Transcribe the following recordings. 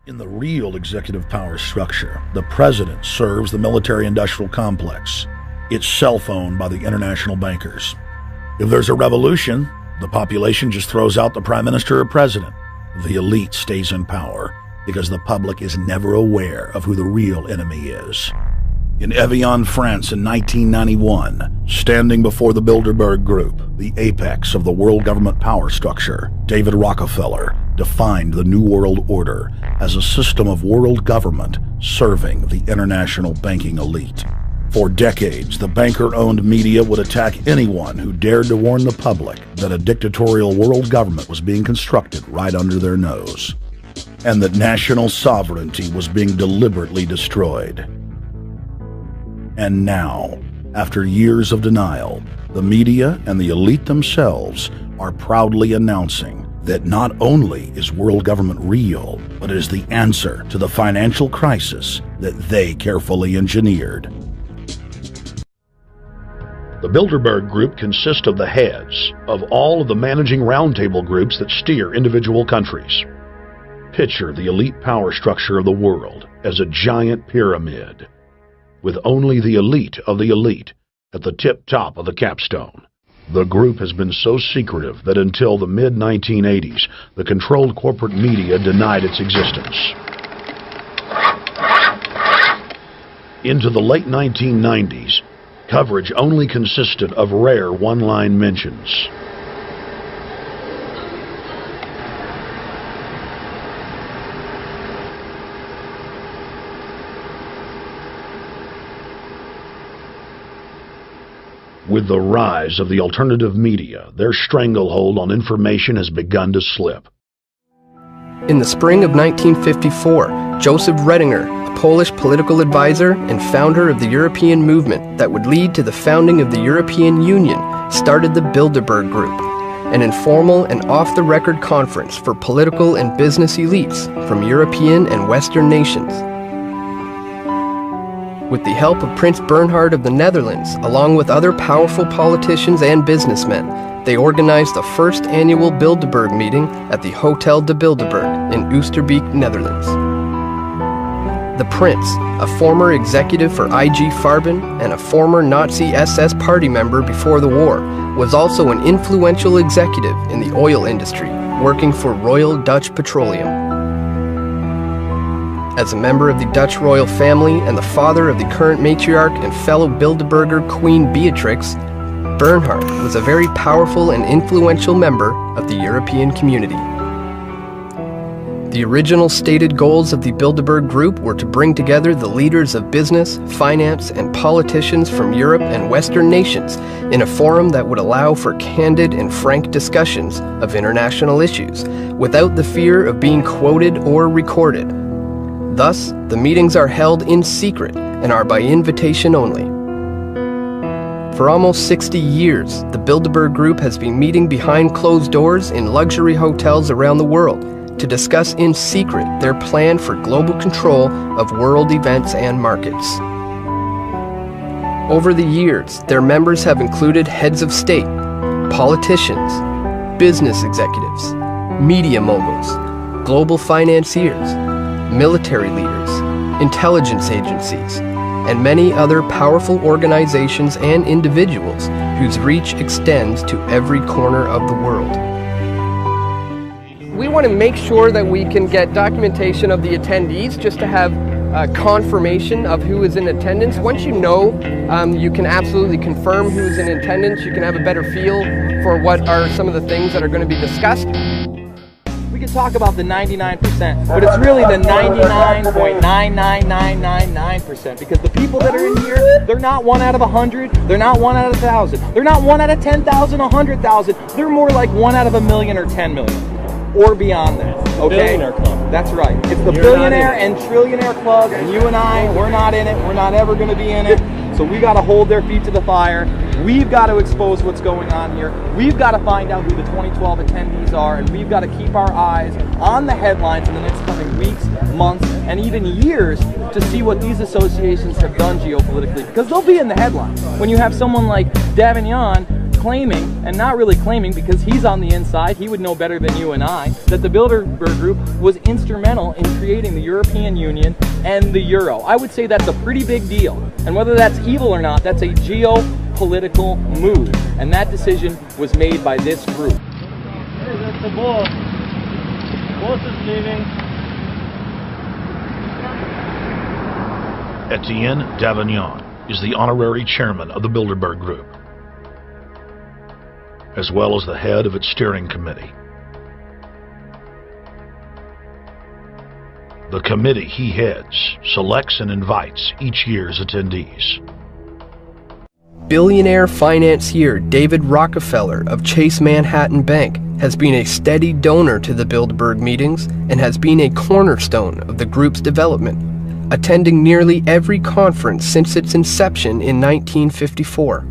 In the real executive power structure, the president serves the military-industrial complex, itself owned by the international bankers. If there's a revolution, the population just throws out the prime minister or president. The elite stays in power because the public is never aware of who the real enemy is. In Evian, France in 1991, standing before the Bilderberg Group, the apex of the world government power structure, David Rockefeller defined the New World Order as a system of world government serving the international banking elite. For decades, the banker-owned media would attack anyone who dared to warn the public that a dictatorial world government was being constructed right under their nose, and that national sovereignty was being deliberately destroyed. And now, after years of denial, the media and the elite themselves are proudly announcing that not only is world government real, but is the answer to the financial crisis that they carefully engineered. The Bilderberg Group consists of the heads of all of the managing roundtable groups that steer individual countries. Picture the elite power structure of the world as a giant pyramid, with only the elite of the elite at the tip-top of the capstone. The group has been so secretive that until the mid-1980s, the controlled corporate media denied its existence. Into the late 1990s, coverage only consisted of rare one-line mentions. With the rise of the alternative media, their stranglehold on information has begun to slip. In the spring of 1954, Joseph Redinger, a Polish political advisor and founder of the European movement that would lead to the founding of the European Union, started the Bilderberg Group, an informal and off-the-record conference for political and business elites from European and Western nations. With the help of Prince Bernhard of the Netherlands, along with other powerful politicians and businessmen, they organized the first annual Bilderberg meeting at the Hotel de Bilderberg in Oosterbeek, Netherlands. The Prince, a former executive for IG Farben and a former Nazi SS party member before the war, was also an influential executive in the oil industry, working for Royal Dutch Petroleum. As a member of the Dutch royal family and the father of the current matriarch and fellow Bilderberger Queen Beatrix, Bernhard was a very powerful and influential member of the European community. The original stated goals of the Bilderberg Group were to bring together the leaders of business, finance, and politicians from Europe and Western nations in a forum that would allow for candid and frank discussions of international issues, without the fear of being quoted or recorded. Thus, the meetings are held in secret and are by invitation only. For almost 60 years, the Bilderberg Group has been meeting behind closed doors in luxury hotels around the world to discuss in secret their plan for global control of world events and markets. Over the years, their members have included heads of state, politicians, business executives, media moguls, global financiers, military leaders, intelligence agencies, and many other powerful organizations and individuals whose reach extends to every corner of the world. We want to make sure that we can get documentation of the attendees just to have confirmation of who is in attendance. Once you know, you can absolutely confirm who is in attendance. You can have a better feel for what are some of the things that are going to be discussed. We can talk about the 99%, but it's really the 99.99999%, because the people that are in here, they're not 1 out of 100, they're not 1 out of 1,000, they're not 1 out of 10,000, 100,000, they're more like 1 out of 1,000,000 or 10 million, or beyond that, okay? Billionaire club. That's right. It's the billionaire and trillionaire club, and you and I, we're not in it, we're not ever going to be in it, so we got to hold their feet to the fire. We've got to expose what's going on here. We've got to find out who the 2012 attendees are, and we've got to keep our eyes on the headlines in the next coming weeks, months, and even years to see what these associations have done geopolitically, because they'll be in the headlines. When you have someone like Davignon claiming, and not really claiming because he's on the inside, he would know better than you and I, that the Bilderberg Group was instrumental in creating the European Union and the Euro. I would say that's a pretty big deal. And whether that's evil or not, that's a geopolitical move. And that decision was made by this group. Hey, that's the boss. Boss is leaving. Etienne Davignon is the honorary chairman of the Bilderberg Group, as well as the head of its steering committee. The committee he heads selects and invites each year's attendees. Billionaire financier David Rockefeller of Chase Manhattan Bank has been a steady donor to the Bilderberg meetings and has been a cornerstone of the group's development, attending nearly every conference since its inception in 1954.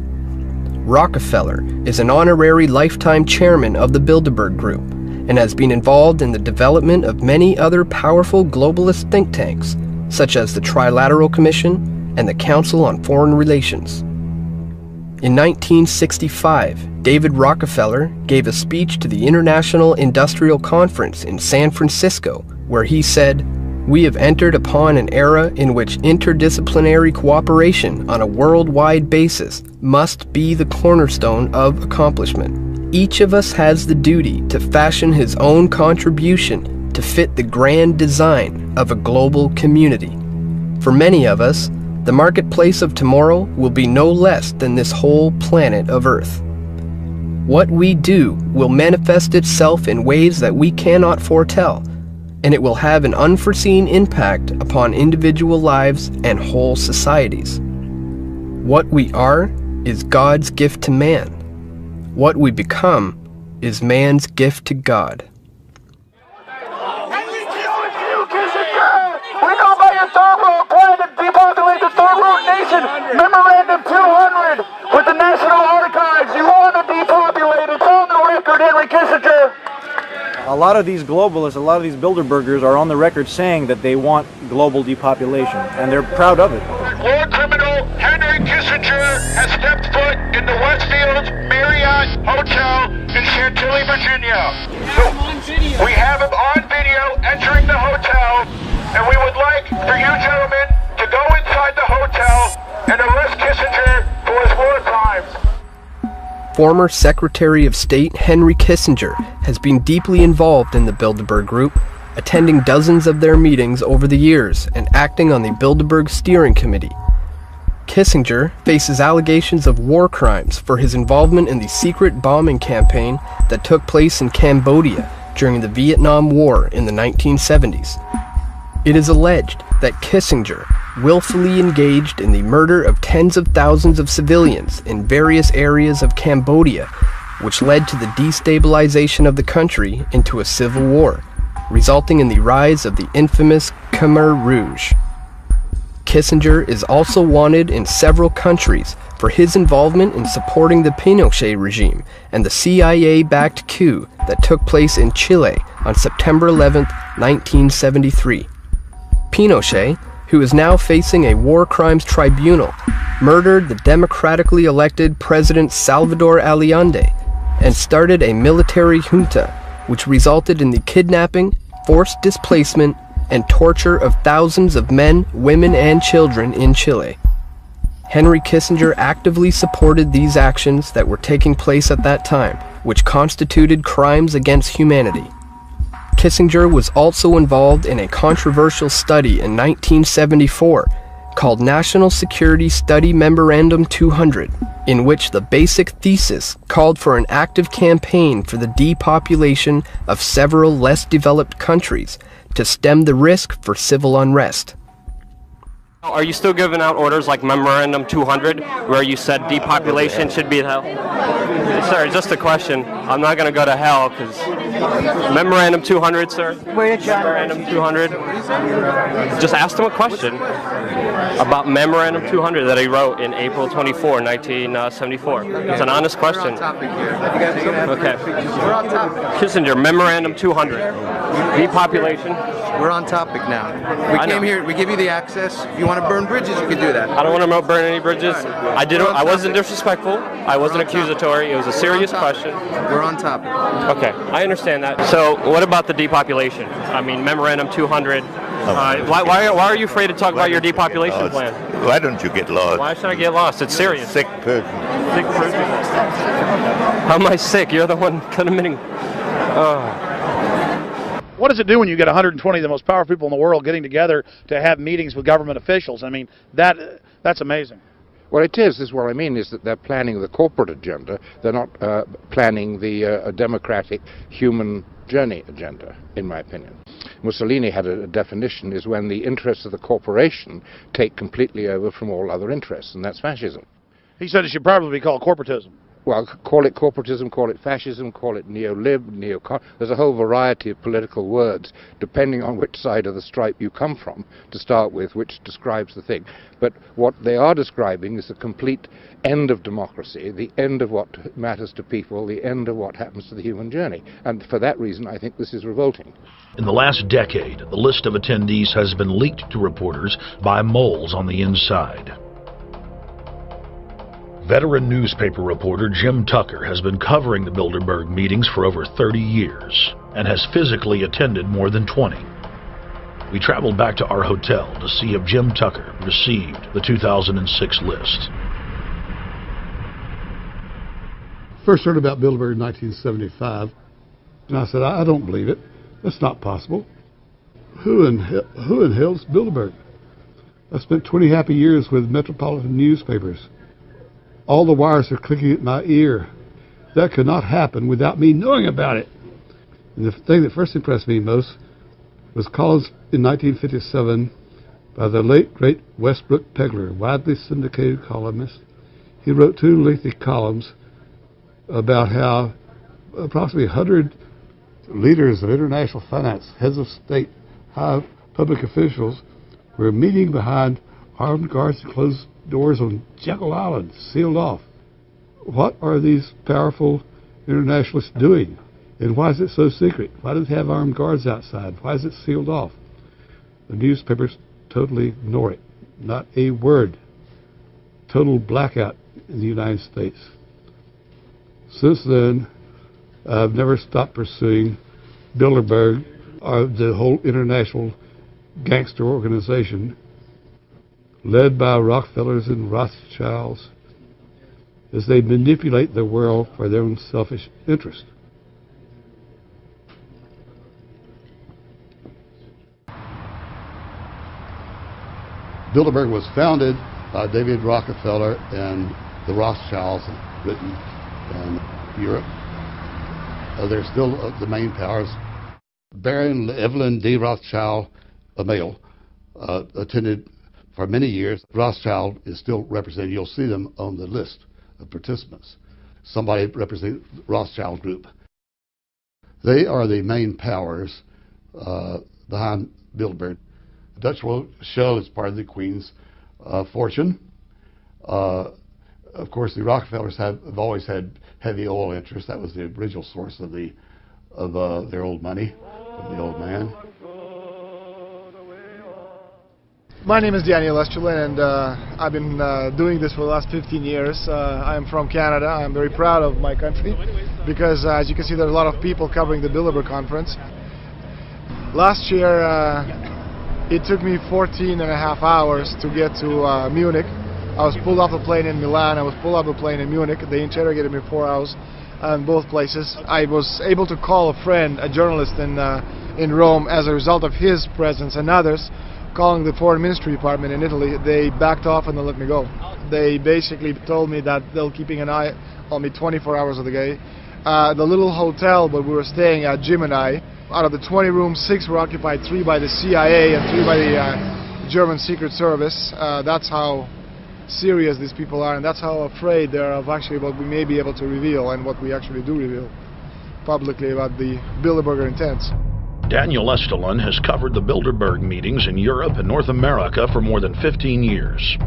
Rockefeller is an honorary lifetime chairman of the Bilderberg Group and has been involved in the development of many other powerful globalist think tanks, such as the Trilateral Commission and the Council on Foreign Relations. In 1965, David Rockefeller gave a speech to the International Industrial Conference in San Francisco, where he said, "We have entered upon an era in which interdisciplinary cooperation on a worldwide basis must be the cornerstone of accomplishment. Each of us has the duty to fashion his own contribution to fit the grand design of a global community. For many of us, the marketplace of tomorrow will be no less than this whole planet of Earth. What we do will manifest itself in ways that we cannot foretell, and it will have an unforeseen impact upon individual lives and whole societies. What we are is God's gift to man. What we become is man's gift to God." We know by your third world plan to depopulate the third world nation. Memorandum 200 with the National Archives. You want to depopulate. It's on the record, Henry Kissinger. A lot of these globalists, a lot of these Bilderbergers are on the record saying that they want global depopulation, and they're proud of it. War criminal Henry Kissinger has stepped foot in the Westfield Marriott Hotel in Chantilly, Virginia. So we have him on video entering the hotel, and we would like for you gentlemen to go inside the hotel and arrest Kissinger for his war crimes. Former Secretary of State Henry Kissinger has been deeply involved in the Bilderberg Group, attending dozens of their meetings over the years and acting on the Bilderberg Steering Committee. Kissinger faces allegations of war crimes for his involvement in the secret bombing campaign that took place in Cambodia during the Vietnam War in the 1970s. It is alleged that Kissinger willfully engaged in the murder of tens of thousands of civilians in various areas of Cambodia, which led to the destabilization of the country into a civil war, resulting in the rise of the infamous Khmer Rouge. Kissinger is also wanted in several countries for his involvement in supporting the Pinochet regime and the CIA-backed coup that took place in Chile on September 11, 1973. Pinochet, who is now facing a war crimes tribunal, murdered the democratically elected President Salvador Allende and started a military junta which resulted in the kidnapping, forced displacement, and torture of thousands of men, women, and children in Chile. Henry Kissinger actively supported these actions that were taking place at that time, which constituted crimes against humanity. Kissinger was also involved in a controversial study in 1974 called National Security Study Memorandum 200, in which the basic thesis called for an active campaign for the depopulation of several less developed countries to stem the risk for civil unrest. Are you still giving out orders like Memorandum 200, where you said depopulation should be hell? Sir, just a question. I'm not going to go to hell because Memorandum 200, sir. Memorandum 200. Just asked him a question about Memorandum 200 that he wrote in April 24, 1974. It's an honest question. Okay. Kissinger, Memorandum 200. Depopulation. We're on topic now. We came here, we give you the access. If you want to burn bridges, you can do that. I don't want to burn any bridges. I wasn't disrespectful. I wasn't accusatory. It was a serious question. We're on topic. Okay, I understand that. So what about the depopulation? I mean, Memorandum 200. Why are you afraid to talk about your depopulation plan? Why don't you get lost? Why should I get lost? It's serious. Sick person. Sick person. How am I sick? You're the one committing. What does it do when you get 120 of the most powerful people in the world getting together to have meetings with government officials? I mean, that's amazing. Well, it is what I mean is that they're planning the corporate agenda. They're not planning the democratic human journey agenda, in my opinion. Mussolini had a definition, is when the interests of the corporation take completely over from all other interests, and that's fascism. He said it should probably be called corporatism. Well, call it corporatism, call it fascism, call it neo-lib, neo-con. There's a whole variety of political words, depending on which side of the stripe you come from, to start with, which describes the thing. But what they are describing is the complete end of democracy, the end of what matters to people, the end of what happens to the human journey. And for that reason, I think this is revolting. In the last decade, the list of attendees has been leaked to reporters by moles on the inside. Veteran newspaper reporter Jim Tucker has been covering the Bilderberg meetings for over 30 years and has physically attended more than 20. We traveled back to our hotel to see if Jim Tucker received the 2006 list. First heard about Bilderberg in 1975, and I said, I don't believe it. That's not possible. Who in hell's Bilderberg? I spent 20 happy years with metropolitan newspapers. All the wires are clicking at my ear. That could not happen without me knowing about it. And the thing that first impressed me most was columns in 1957 by the late, great Westbrook Pegler, widely syndicated columnist. He wrote 2 lengthy columns about how approximately 100 leaders of international finance, heads of state, high public officials, were meeting behind armed guards and closed doors on Jekyll Island, sealed off. What are these powerful internationalists doing? And why is it so secret? Why do they have armed guards outside? Why is it sealed off? The newspapers totally ignore it. Not a word. Total blackout in the United States. Since then, I've never stopped pursuing Bilderberg, or the whole international gangster organization led by Rockefellers and Rothschilds, as they manipulate the world for their own selfish interest. Bilderberg was founded by David Rockefeller and the Rothschilds in Britain and Europe. They're still the main powers. Baron Evelyn D. Rothschild, a male, attended for many years. Rothschild is still represented. You'll see them on the list of participants. Somebody representing the Rothschild group. They are the main powers behind Bilderberg. Dutch Shell is part of the Queen's fortune. Of course, the Rockefellers have always had heavy oil interests. That was the original source of their old money, of the old man. My name is Daniel Estulen, and I've been doing this for the last 15 years. I'm from Canada. I'm very proud of my country because, as you can see, there's a lot of people covering the Bilderberg conference. Last year, it took me 14 and a half hours to get to Munich. I was pulled off the plane in Milan. I was pulled off the plane in Munich. They interrogated me 4 hours in both places. I was able to call a friend, a journalist in Rome, as a result of his presence and others. Calling the Foreign Ministry Department in Italy, they backed off and they let me go. They basically told me that they're keeping an eye on me 24 hours of the day. The little hotel where we were staying at, Jim and I, out of the 20 rooms, 6 were occupied, 3 by the CIA and 3 by the German Secret Service. That's how serious these people are, and that's how afraid they are of actually what we may be able to reveal and what we actually do reveal publicly about the Bilderberger intents. Daniel Estulen has covered the Bilderberg meetings in Europe and North America for more than 15 years.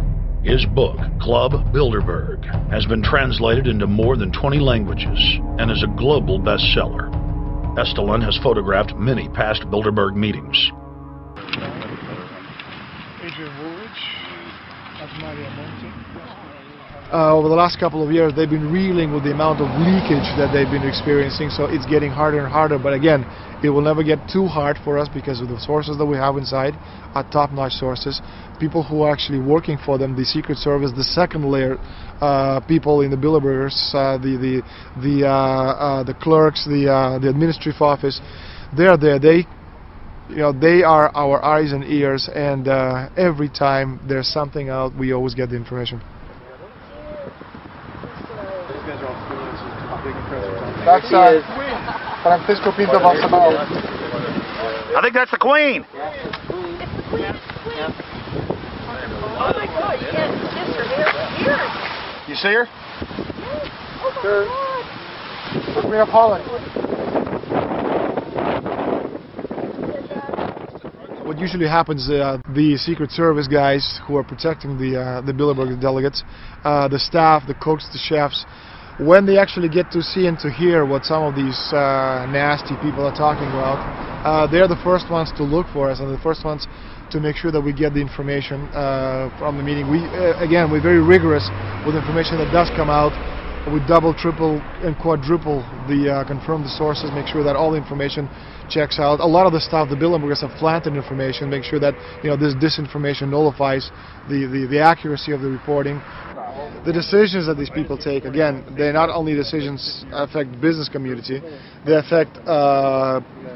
His book, Club Bilderberg, has been translated into more than 20 languages and is a global bestseller. Estulen has photographed many past Bilderberg meetings. Over the last couple of years, they've been reeling with the amount of leakage that they've been experiencing, so it's getting harder and harder. But again, it will never get too hard for us because of the sources that we have inside are top-notch sources. People who are actually working for them, the Secret Service, the second layer, people in the Bilderbergers, the clerks, the administrative office, they're there. They are our eyes and ears, and every time there's something out, we always get the information. That's Francisco Pinto Balsamao. I think that's the Queen. You see her? The Queen of Holland. What usually happens, the Secret Service guys who are protecting the Bilderberg delegates, the staff, the cooks, the chefs, when they actually get to see and to hear what some of these nasty people are talking about, they're the first ones to look for us and the first ones to make sure that we get the information from the meeting. Again, we're very rigorous with information that does come out. We double, triple, and quadruple the confirm the sources, make sure that all the information checks out. A lot of the stuff, the Bilderbergers have planted information, make sure that this disinformation nullifies the accuracy of the reporting. The decisions that these people take, again, they're not only decisions affect business community, they affect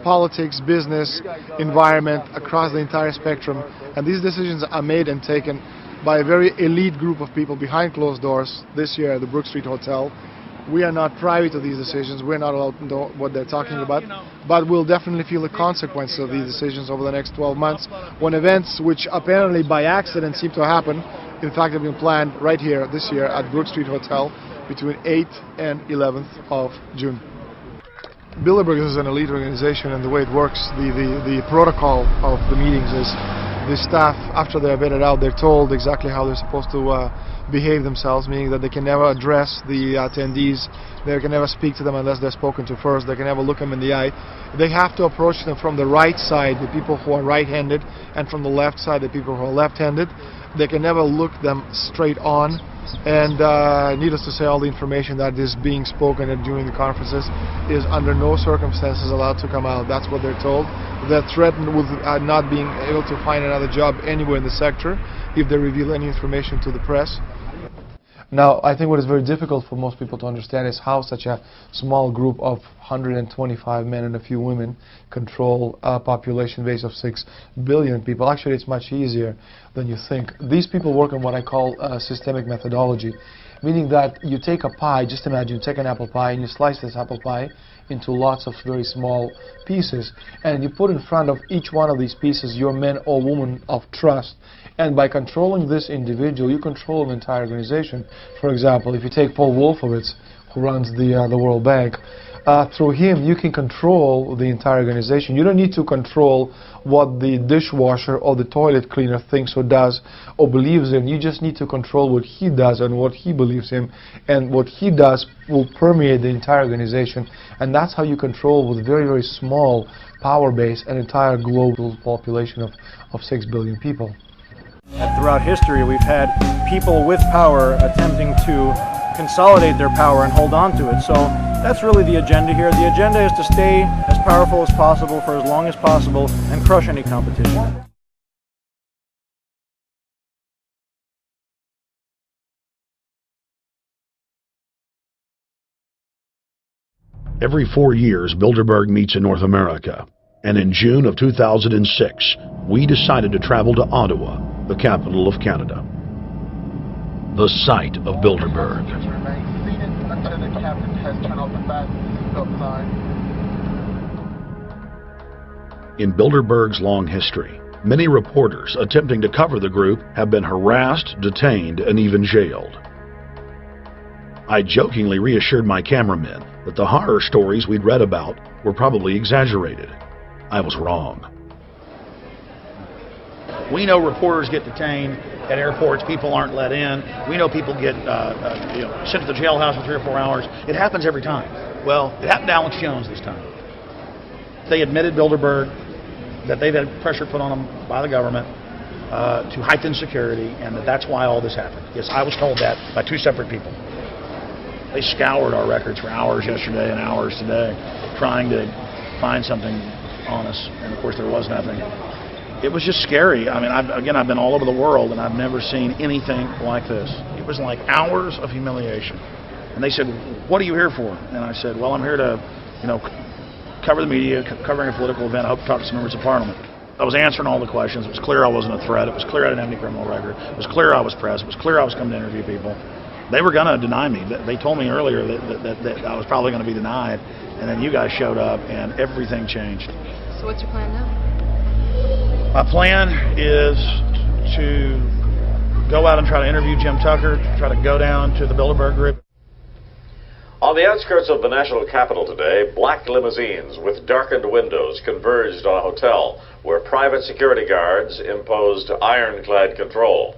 politics, business, environment, across the entire spectrum. And these decisions are made and taken by a very elite group of people behind closed doors this year at the Brook Street Hotel. We are not privy to these decisions, we're not allowed to know what they're talking about, but we'll definitely feel the consequences of these decisions over the next 12 months when events which apparently by accident seem to happen, in fact have been planned right here this year at Brook Street Hotel between 8th and 11th of June. Bilderberg is an elite organization, and the way it works, the protocol of the meetings is the staff, after they're vetted out, they're told exactly how they're supposed to behave themselves, meaning that they can never address the attendees, they can never speak to them unless they're spoken to first, they can never look them in the eye. They have to approach them from the right side, the people who are right-handed, and from the left side, the people who are left-handed. They can never look them straight on, and needless to say, all the information that is being spoken during the conferences is under no circumstances allowed to come out. That's what they're told. They're threatened with not being able to find another job anywhere in the sector if they reveal any information to the press. Now, I think what is very difficult for most people to understand is how such a small group of 125 men and a few women control a population base of 6 billion people. Actually, it's much easier than you think. These people work on what I call systemic methodology, meaning that you take a pie, just imagine you take an apple pie and you slice this apple pie into lots of very small pieces, and you put in front of each one of these pieces your man or woman of trust, and by controlling this individual you control an entire organization. For example, if you take Paul Wolfowitz, who runs the World Bank, through him you can control the entire organization. You don't need to control what the dishwasher or the toilet cleaner thinks or does or believes in. You just need to control what he does and what he believes in, and what he does will permeate the entire organization, and that's how you control with very, very small power base an entire global population of 6 billion people. Throughout history, we've had people with power attempting to consolidate their power and hold on to it. So that's really the agenda here. The agenda is to stay as powerful as possible for as long as possible and crush any competition. Every 4 years, Bilderberg meets in North America, and in June of 2006, we decided to travel to Ottawa, the capital of Canada. The site of Bilderberg. In Bilderberg's long history, many reporters attempting to cover the group have been harassed, detained, and even jailed. I jokingly reassured my cameramen that the horror stories we'd read about were probably exaggerated. I was wrong. We know reporters get detained at airports, people aren't let in. We know people get sent to the jailhouse for 3 or 4 hours. It happens every time. Well, it happened to Alex Jones this time. They admitted Bilderberg that they've had pressure put on them by the government. to heighten security, and that's why all this happened. Yes, I was told that by two separate people. They scoured our records for hours yesterday and hours today, trying to find something on us, and of course there was nothing. It was just scary. I mean, I've been all over the world, and I've never seen anything like this. It was like hours of humiliation. And they said, "What are you here for?" And I said, "Well, I'm here to, cover the media, covering a political event. I hope to talk to some members of Parliament." I was answering all the questions. It was clear I wasn't a threat. It was clear I didn't have any criminal record. It was clear I was press. It was clear I was coming to interview people. They were going to deny me. They told me earlier that I was probably going to be denied, and then you guys showed up, and everything changed. So what's your plan now? My plan is to go out and try to interview Jim Tucker, try to go down to the Bilderberg group. On the outskirts of the national capital today, black limousines with darkened windows converged on a hotel where private security guards imposed ironclad control.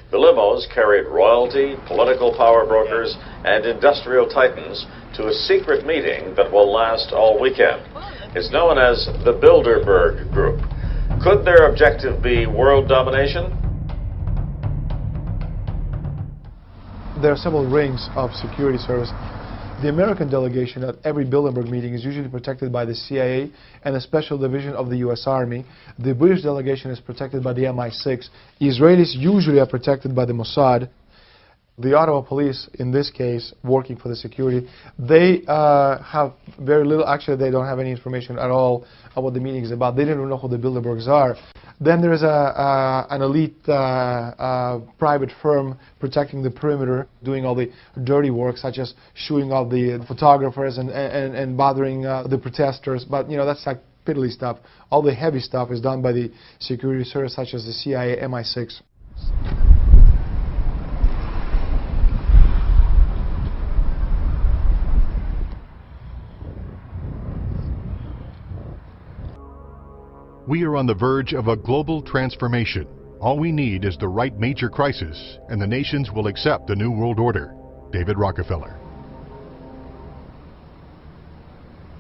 The limos carried royalty, political power brokers, and industrial titans to a secret meeting that will last all weekend. It's known as the Bilderberg Group. Could their objective be world domination? There are several rings of security service. The American delegation at every Bilderberg meeting is usually protected by the CIA and a special division of the U.S. Army. The British delegation is protected by the MI6. Israelis usually are protected by the Mossad. The Ottawa police, in this case, working for the security, they have very little, actually they don't have any information at all about what the meeting is about. They don't even know who the Bilderbergs are. Then there is an elite private firm protecting the perimeter, doing all the dirty work, such as shooing off the photographers and bothering the protesters. But that's like piddly stuff. All the heavy stuff is done by the security service, such as the CIA, MI6. We are on the verge of a global transformation. All we need is the right major crisis, and the nations will accept the New World Order. David Rockefeller.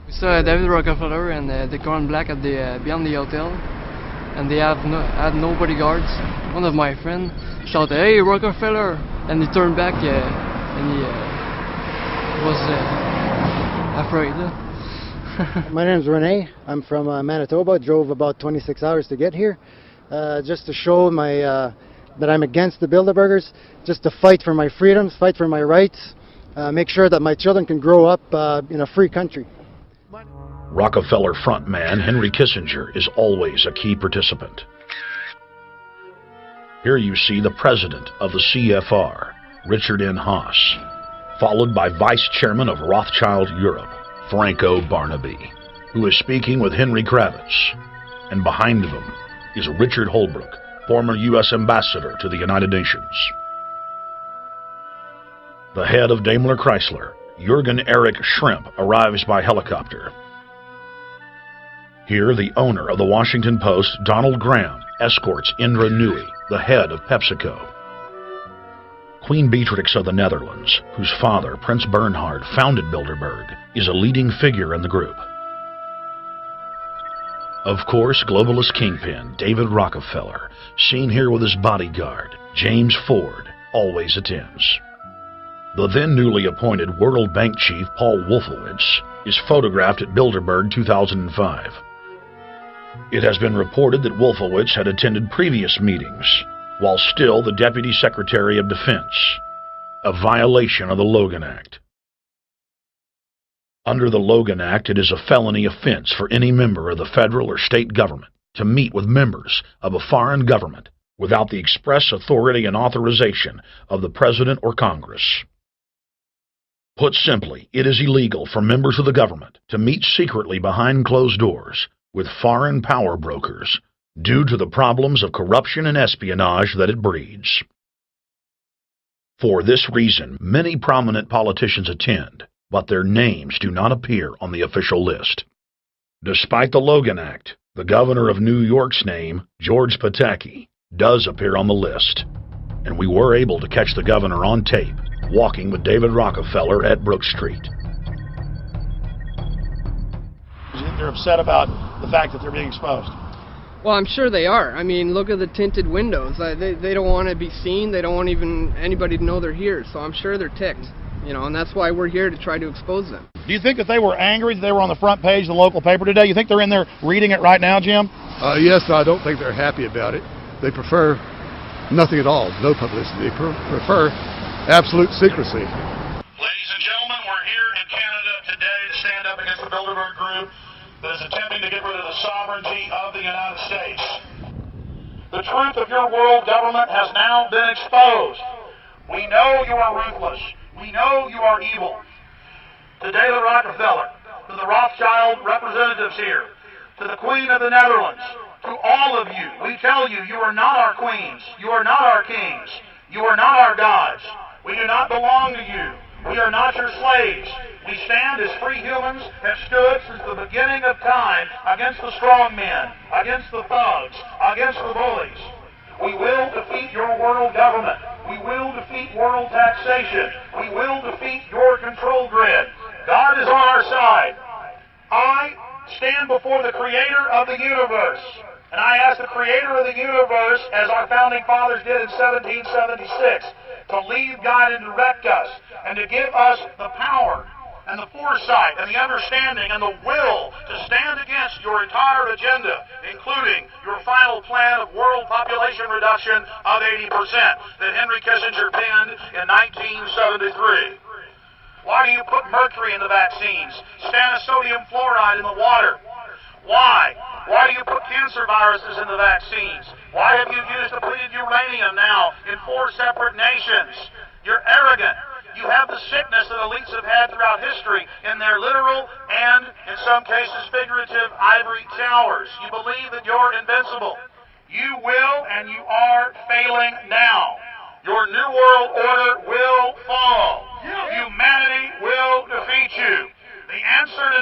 We saw David Rockefeller and the Corn Black at beyond the hotel, and they had no bodyguards. One of my friends shouted, "Hey, Rockefeller!" and he turned back and he was afraid. My name's Rene. I'm from Manitoba. Drove about 26 hours to get here, just to show that I'm against the Bilderbergers, just to fight for my freedoms, fight for my rights, make sure that my children can grow up in a free country. Rockefeller frontman Henry Kissinger is always a key participant. Here you see the president of the CFR, Richard N. Haas, followed by Vice Chairman of Rothschild Europe, Franco Barnaby, who is speaking with Henry Kravitz, and behind them is Richard Holbrooke, former U.S. Ambassador to the United Nations. The head of Daimler Chrysler, Jürgen Erich Schrimp, arrives by helicopter. Here, the owner of the Washington Post, Donald Graham, escorts Indra Nooyi, the head of PepsiCo. Queen Beatrix of the Netherlands, whose father, Prince Bernhard, founded Bilderberg, is a leading figure in the group. Of course, globalist kingpin David Rockefeller, seen here with his bodyguard, James Ford, always attends. The then newly appointed World Bank chief Paul Wolfowitz is photographed at Bilderberg 2005. It has been reported that Wolfowitz had attended previous meetings, while still the Deputy Secretary of Defense, a violation of the Logan Act. Under the Logan Act, it is a felony offense for any member of the federal or state government to meet with members of a foreign government without the express authority and authorization of the President or Congress. Put simply, it is illegal for members of the government to meet secretly behind closed doors with foreign power brokers due to the problems of corruption and espionage that it breeds. For this reason, many prominent politicians attend, but their names do not appear on the official list. Despite the Logan Act, the governor of New York's name, George Pataki, does appear on the list, and we were able to catch the governor on tape walking with David Rockefeller at Brook Street. They're upset about the fact that they're being exposed. Well, I'm sure they are. I mean, look at the tinted windows. They don't want to be seen. They don't want even anybody to know they're here. So I'm sure they're ticked, you know, and that's why we're here to try to expose them. Do you think that they were angry that they were on the front page of the local paper today? You think they're in there reading it right now, Jim? Yes, I don't think they're happy about it. They prefer nothing at all, no publicity. They prefer absolute secrecy. Ladies and gentlemen, we're here in Canada today to stand up against the Bilderberg group that is attempting to get rid of the sovereignty of the United States. The truth of your world government has now been exposed. We know you are ruthless. We know you are evil. To David Rockefeller, to the Rothschild representatives here, to the Queen of the Netherlands, to all of you, we tell you, you are not our queens. You are not our kings. You are not our gods. We do not belong to you. We are not your slaves. We stand as free humans, have stood since the beginning of time against the strong men, against the thugs, against the bullies. We will defeat your world government. We will defeat world taxation. We will defeat your control grid. God is on our side. I stand before the creator of the universe, and I ask the creator of the universe, as our founding fathers did in 1776, to lead, guide, and direct us, and to give us the power and the foresight and the understanding and the will to stand against your entire agenda, including your final plan of world population reduction of 80% that Henry Kissinger penned in 1973. Why do you put mercury in the vaccines, sodium fluoride in the water? Why? Why do you put cancer viruses in the vaccines? Why have you used depleted uranium now in 4 separate nations? You're arrogant. You have the sickness that elites have had throughout history in their literal and, in some cases, figurative ivory towers. You believe that you're invincible. You will and you are failing now. Your New World Order will fall. Humanity will defeat you. The answer to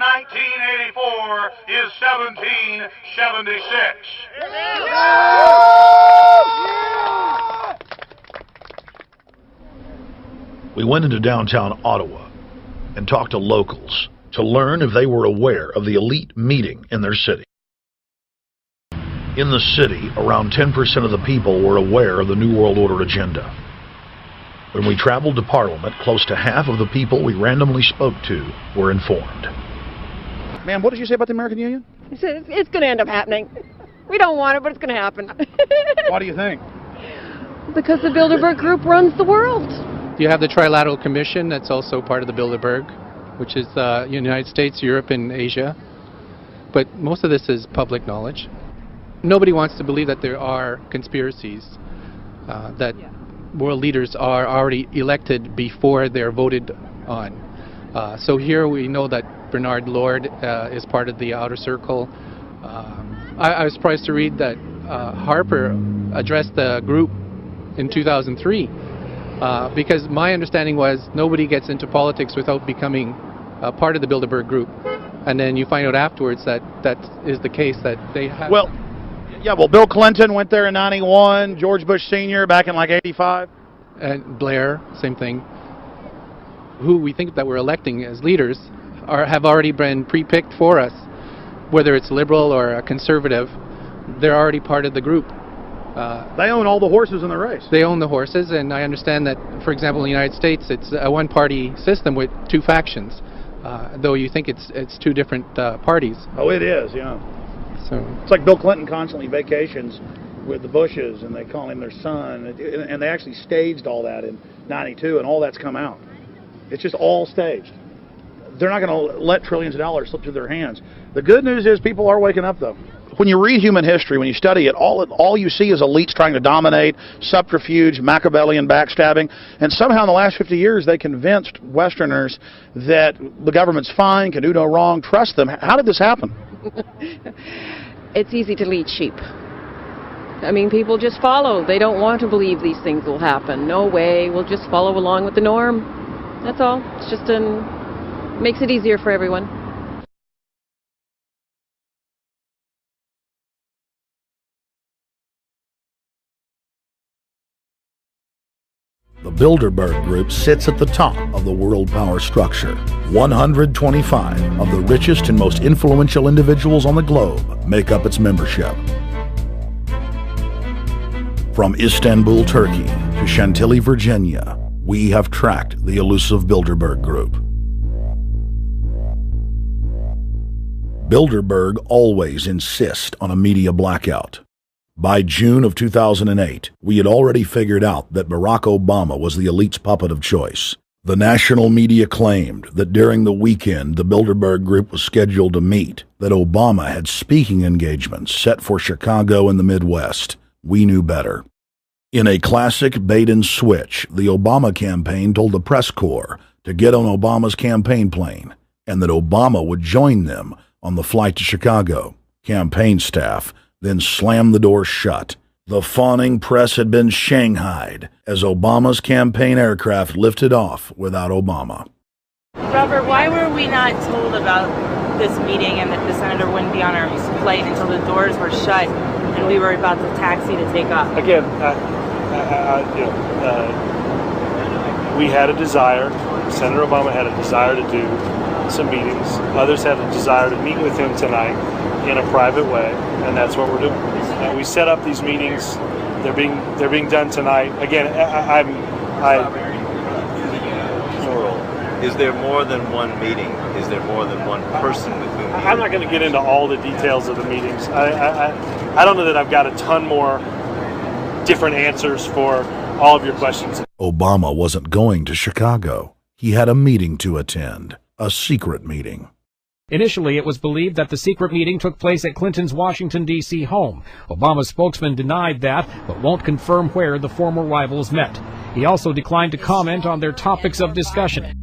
1984 is 1776. We went into downtown Ottawa and talked to locals to learn if they were aware of the elite meeting in their city. In the city, around 10% of the people were aware of the New World Order agenda. When we traveled to Parliament, close to half of the people we randomly spoke to were informed. Ma'am, what did you say about the American Union? It's going to end up happening. We don't want it, but it's going to happen. Why do you think? Because the Bilderberg Group runs the world. You have the Trilateral Commission, that's also part of the Bilderberg, which is the United States, Europe, and Asia. But most of this is public knowledge. Nobody wants to believe that there are conspiracies, that world leaders are already elected before they're voted on. So here we know that Bernard Lord is part of the outer circle. I was surprised to read that Harper addressed the group in 2003 because my understanding was nobody gets into politics without becoming part of the Bilderberg group. And then you find out afterwards that that is the case, that they have... Well, Bill Clinton went there in 91, George Bush Sr. back in like 85. And Blair, same thing. Who we think that we're electing as leaders have already been pre-picked for us. Whether it's liberal or a conservative, they're already part of the group. They own all the horses in the race. They own the horses, and I understand that, for example, in the United States, it's a one-party system with 2 factions, though you think it's 2 different parties. Oh, it is, yeah. So it's like Bill Clinton constantly vacations with the Bushes, and they call him their son, and they actually staged all that in '92, and all that's come out. It's just all staged. They're not going to let trillions of dollars slip through their hands. The good news is people are waking up, though. When you read human history, when you study it, all you see is elites trying to dominate, subterfuge, Machiavellian backstabbing, and somehow in the last 50 years they convinced Westerners that the government's fine, can do no wrong, trust them. How did this happen? It's easy to lead sheep. I mean, people just follow. They don't want to believe these things will happen. No way. We'll just follow along with the norm. That's all. It's just makes it easier for everyone. The Bilderberg Group sits at the top of the world power structure. 125 of the richest and most influential individuals on the globe make up its membership. From Istanbul, Turkey to Chantilly, Virginia, we have tracked the elusive Bilderberg Group. Bilderberg always insist on a media blackout. By June of 2008, we had already figured out that Barack Obama was the elite's puppet of choice. The national media claimed that during the weekend the Bilderberg Group was scheduled to meet, that Obama had speaking engagements set for Chicago and the Midwest. We knew better. In a classic bait and switch, the Obama campaign told the press corps to get on Obama's campaign plane and that Obama would join them on the flight to Chicago. Campaign staff then slammed the door shut. The fawning press had been shanghaied as Obama's campaign aircraft lifted off without Obama. Robert, why were we not told about this meeting and that the senator wouldn't be on our flight until the doors were shut and we were about to taxi to take off? Again, we had a desire, Senator Obama had a desire to do some meetings. Others had a desire to meet with him tonight in a private way, and that's what we're doing. We set up these meetings. They're being done tonight. Again, Is there more than one meeting? Is there more than one person with whom? I'm not going to get into all the details of the meetings. I don't know that I've got a ton more different answers for all of your questions. Obama wasn't going to Chicago. He had a meeting to attend. A secret meeting. Initially, it was believed that the secret meeting took place at Clinton's Washington, D.C. home. Obama's spokesman denied that, but won't confirm where the former rivals met. He also declined to comment on their topics of discussion.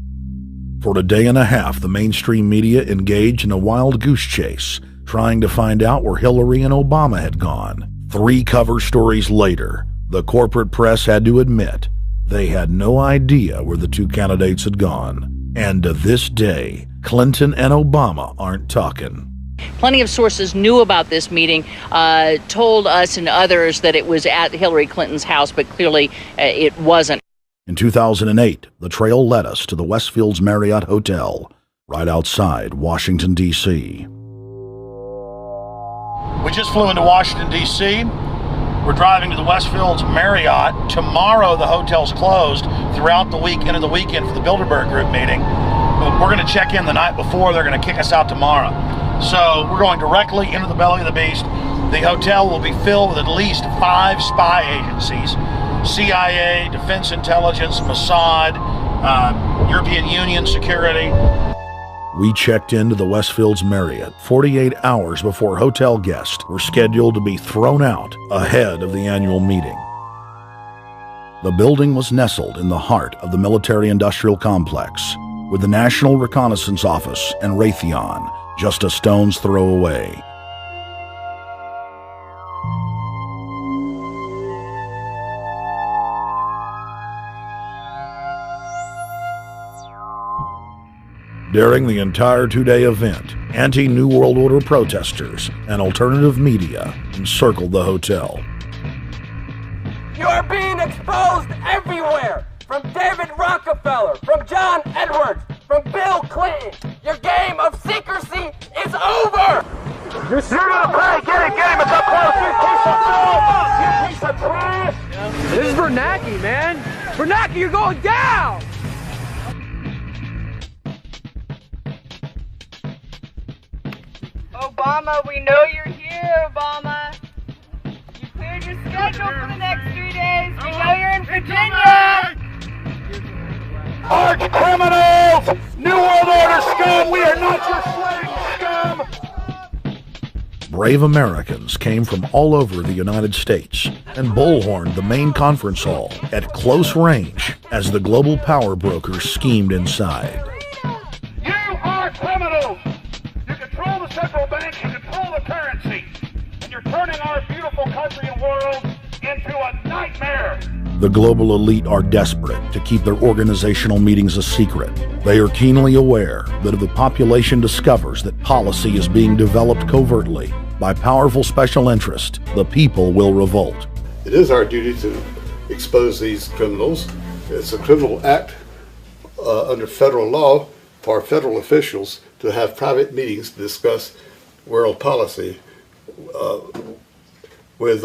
For a day and a half, the mainstream media engaged in a wild goose chase, trying to find out where Hillary and Obama had gone. 3 cover stories later, the corporate press had to admit they had no idea where the 2 candidates had gone. And to this day, Clinton and Obama aren't talking. Plenty of sources knew about this meeting, told us and others that it was at Hillary Clinton's house, but clearly it wasn't. In 2008, the trail led us to the Westfields Marriott Hotel, right outside Washington, D.C. We just flew into Washington, D.C. We're driving to the Westfields Marriott. Tomorrow, the hotel's closed throughout the week into the weekend for the Bilderberg Group meeting. We're going to check in the night before. They're going to kick us out tomorrow. So we're going directly into the belly of the beast. The hotel will be filled with at least 5 spy agencies: CIA, Defense Intelligence, Mossad, European Union Security. We checked into the Westfields Marriott 48 hours before hotel guests were scheduled to be thrown out ahead of the annual meeting. The building was nestled in the heart of the military-industrial complex, with the National Reconnaissance Office and Raytheon just a stone's throw away. During the entire 2-day event, anti-New World Order protesters and alternative media encircled the hotel. You are being exposed everywhere! From David Rockefeller, from John Edwards, from Bill Clinton! Your game of secrecy is over! You're gonna play, get him, it's up close, you piece of trash! This is Bernanke, man! Bernanke, you're going down! Obama, we know you're here, Obama. You cleared your schedule for the next 3 days. We know you're in Virginia. Arch criminals! New World Order scum! We are not your slave scum! Brave Americans came from all over the United States and bullhorned the main conference hall at close range as the global power brokers schemed inside. You are criminals! You control the central bank, you control the currency, and you're turning our beautiful country and world into a nightmare! The global elite are desperate to keep their organizational meetings a secret. They are keenly aware that if the population discovers that policy is being developed covertly by powerful special interest, the people will revolt. It is our duty to expose these criminals. It's a criminal act under federal law for federal officials to have private meetings to discuss world policy with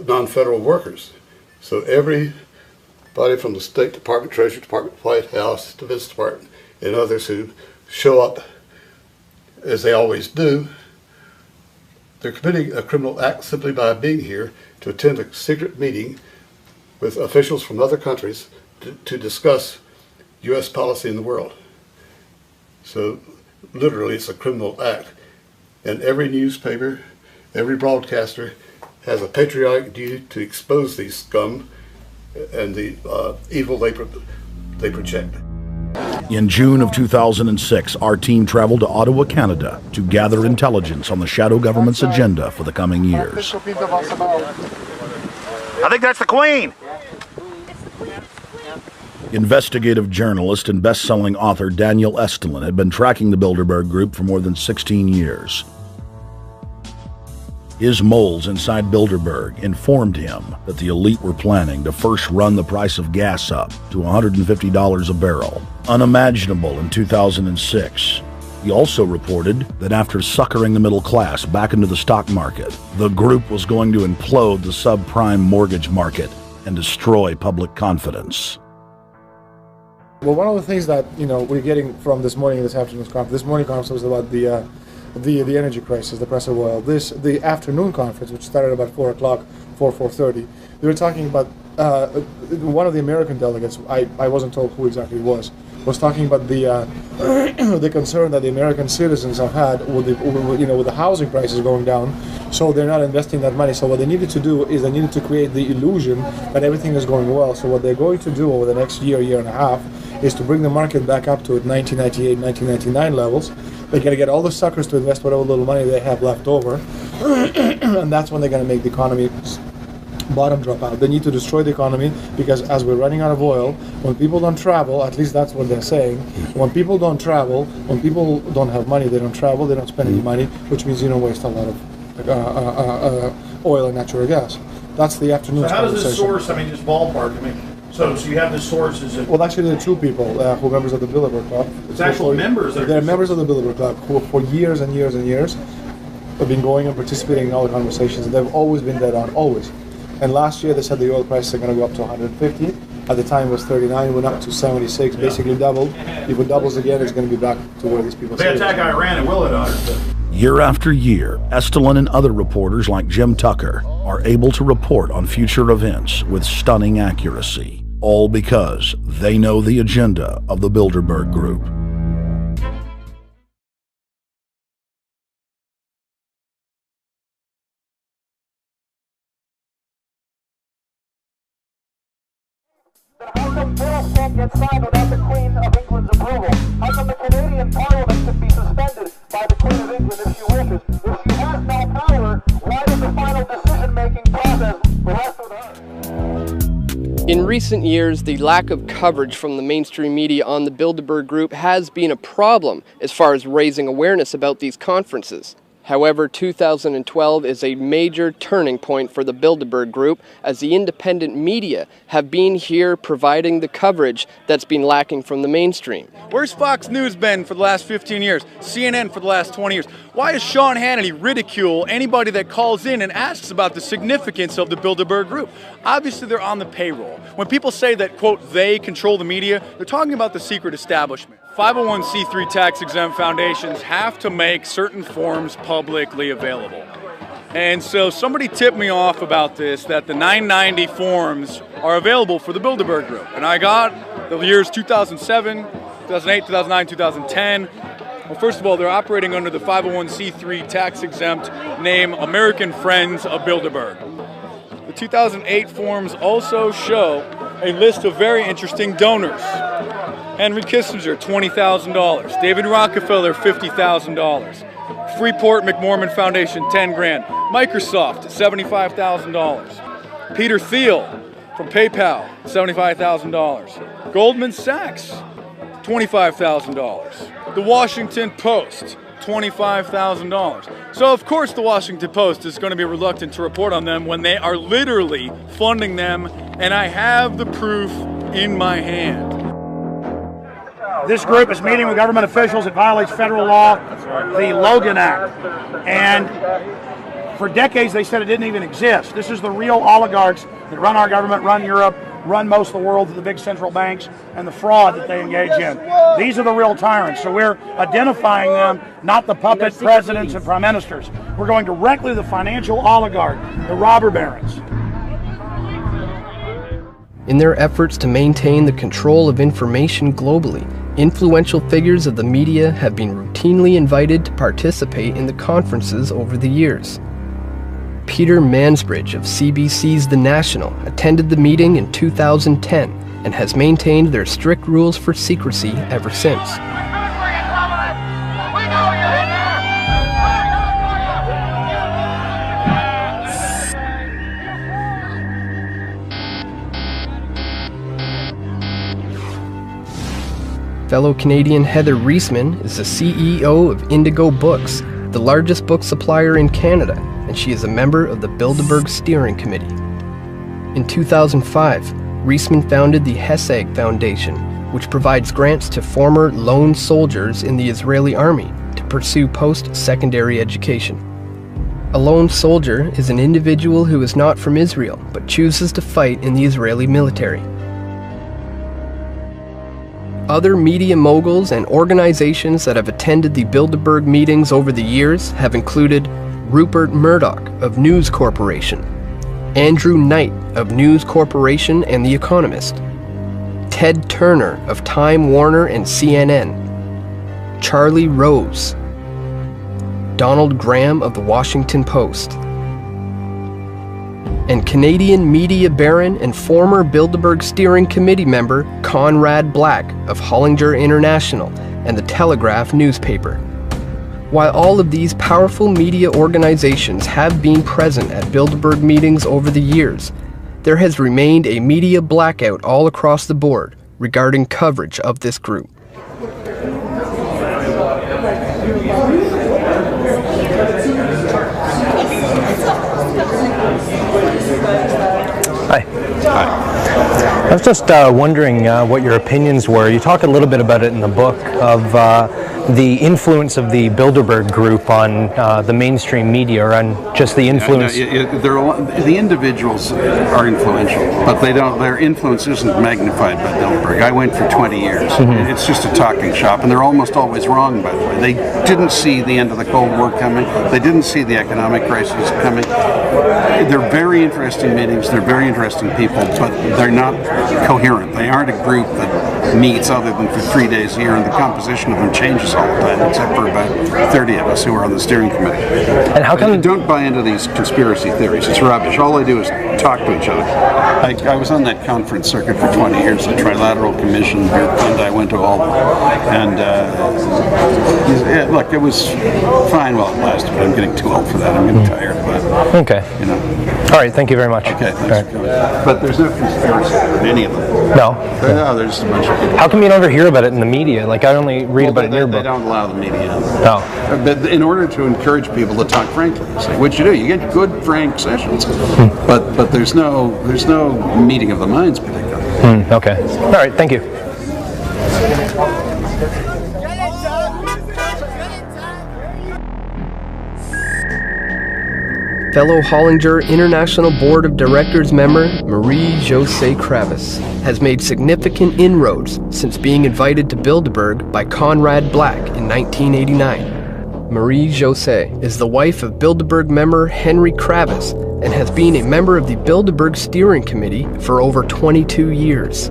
non-federal workers. So everybody from the State Department, Treasury Department, White House, Defense Department, and others who show up, as they always do, they're committing a criminal act simply by being here to attend a secret meeting with officials from other countries to discuss U.S. policy in the world. So literally it's a criminal act. And every newspaper, every broadcaster has a patriotic duty to expose these scum and the evil they project. In June of 2006, our team traveled to Ottawa, Canada to gather intelligence on the shadow government's agenda for the coming years. I think that's the Queen. Investigative journalist and best-selling author Daniel Estulin had been tracking the Bilderberg Group for more than 16 years. His moles inside Bilderberg informed him that the elite were planning to first run the price of gas up to $150 a barrel, unimaginable in 2006. He also reported that after suckering the middle class back into the stock market, the group was going to implode the subprime mortgage market and destroy public confidence. Well, one of the things that we're getting from this afternoon's conference, this morning conference was about the energy crisis, the price of oil. The afternoon conference, which started about 4 o'clock, 4:30, they were talking about one of the American delegates. I wasn't told who exactly it was talking about the concern that the American citizens have had with the housing prices going down. So they're not investing that money. So what they needed to do is they needed to create the illusion that everything is going well. So what they're going to do over the next year and a half is to bring the market back up to 1998, 1999 levels. They're going to get all the suckers to invest whatever little money they have left over, and that's when they're going to make the economy bottom drop out. They need to destroy the economy because as we're running out of oil, when people don't travel, at least that's what they're saying, when people don't travel, when people don't have money, they don't travel, they don't spend any money, which means you don't waste a lot of oil and natural gas. That's the afternoon. So how does this source, just ballpark, so you have the sources. Well, actually, there are two people who are members of the Bilderberg Club. It's actual members. They're members of the Bilderberg Club who, for years and years and years, have been going and participating in all the conversations. They've always been dead on, always. And last year they said the oil prices are going to go up to 150. At the time it was 39, went up to 76, basically doubled. If it doubles again, it's going to be back to where these people say. If they attack Iran, it will at 150. Year after year, Estulin and other reporters like Jim Tucker are able to report on future events with stunning accuracy. All because they know the agenda of the Bilderberg Group. How come bills can't get signed without the Queen of England's approval? How come the Canadian Parliament can be suspended by the Queen of England if she wishes? If she has no power, why does the final decision-making process rest with her? In recent years, the lack of coverage from the mainstream media on the Bilderberg Group has been a problem as far as raising awareness about these conferences. However, 2012 is a major turning point for the Bilderberg Group as the independent media have been here providing the coverage that's been lacking from the mainstream. Where's Fox News been for the last 15 years? CNN for the last 20 years? Why does Sean Hannity ridicule anybody that calls in and asks about the significance of the Bilderberg Group? Obviously, they're on the payroll. When people say that, quote, they control the media, they're talking about the secret establishment. 501c3 tax-exempt foundations have to make certain forms publicly available. And so somebody tipped me off about this, that the 990 forms are available for the Bilderberg Group. And I got the years 2007, 2008, 2009, 2010. Well, first of all, they're operating under the 501c3 tax-exempt name American Friends of Bilderberg. The 2008 forms also show a list of very interesting donors. Henry Kissinger, $20,000. David Rockefeller, $50,000. Freeport McMorman Foundation, 10 grand. Microsoft, $75,000. Peter Thiel from PayPal, $75,000. Goldman Sachs, $25,000. The Washington Post, $25,000. So of course the Washington Post is going to be reluctant to report on them when they are literally funding them, and I have the proof in my hand. This group is meeting with government officials. It violates federal law, the Logan Act. And For decades, they said it didn't even exist. This is the real oligarchs that run our government, run Europe, run most of the world, the big central banks, and the fraud that they engage in. These are the real tyrants. So we're identifying them, not the puppet presidents and prime ministers. We're going directly to the financial oligarch, the robber barons. In their efforts to maintain the control of information globally, influential figures of the media have been routinely invited to participate in the conferences over the years. Peter Mansbridge of CBC's The National attended the meeting in 2010 and has maintained their strict rules for secrecy ever since. Fellow Canadian Heather Reisman is the CEO of Indigo Books, the largest book supplier in Canada, and she is a member of the Bilderberg Steering Committee. In 2005, Reisman founded the Hesag Foundation, which provides grants to former lone soldiers in the Israeli army to pursue post-secondary education. A lone soldier is an individual who is not from Israel, but chooses to fight in the Israeli military. Other media moguls and organizations that have attended the Bilderberg meetings over the years have included Rupert Murdoch of News Corporation, Andrew Knight of News Corporation and The Economist, Ted Turner of Time Warner and CNN, Charlie Rose, Donald Graham of The Washington Post, and Canadian media baron and former Bilderberg Steering Committee member Conrad Black of Hollinger International and The Telegraph newspaper. While all of these powerful media organizations have been present at Bilderberg meetings over the years, there has remained a media blackout all across the board regarding coverage of this group. Hi. Hi. I was just wondering what your opinions were. You talk a little bit about it in the book of the influence of the Bilderberg Group on the mainstream media, or on just the influence. The individuals are influential, but their influence isn't magnified by Bilderberg. I went for 20 years. Mm-hmm. It's just a talking shop, and they're almost always wrong, by the way. They didn't see the end of the Cold War coming. They didn't see the economic crisis coming. They're very interesting meetings. They're very interesting people, but they're not coherent. They aren't a group that meets other than for 3 days a year, and the composition of them changes all the time, except for about 30 of us who are on the steering committee. And how come? Don't buy into these conspiracy theories. It's rubbish. All they do is talk to each other. I was on that conference circuit for 20 years, the Trilateral Commission, and I went to all of them. And look, it was fine while it lasted, but I'm getting too old for that. I'm getting tired. But, okay. You know. All right. Thank you very much. Okay. Thanks for coming. But there's no conspiracy in any of them. No. No, there's just a bunch of people. How come you never hear about it in the media? Like, I only read about it in your book. They don't allow the media in. No. But in order to encourage people to talk frankly, what you do, you get good, frank sessions. But there's no meeting of the minds particularly. Okay. All right. Thank you. Fellow Hollinger International Board of Directors member Marie-Josée Kravis has made significant inroads since being invited to Bilderberg by Conrad Black in 1989. Marie-Josée is the wife of Bilderberg member Henry Kravis and has been a member of the Bilderberg Steering Committee for over 22 years.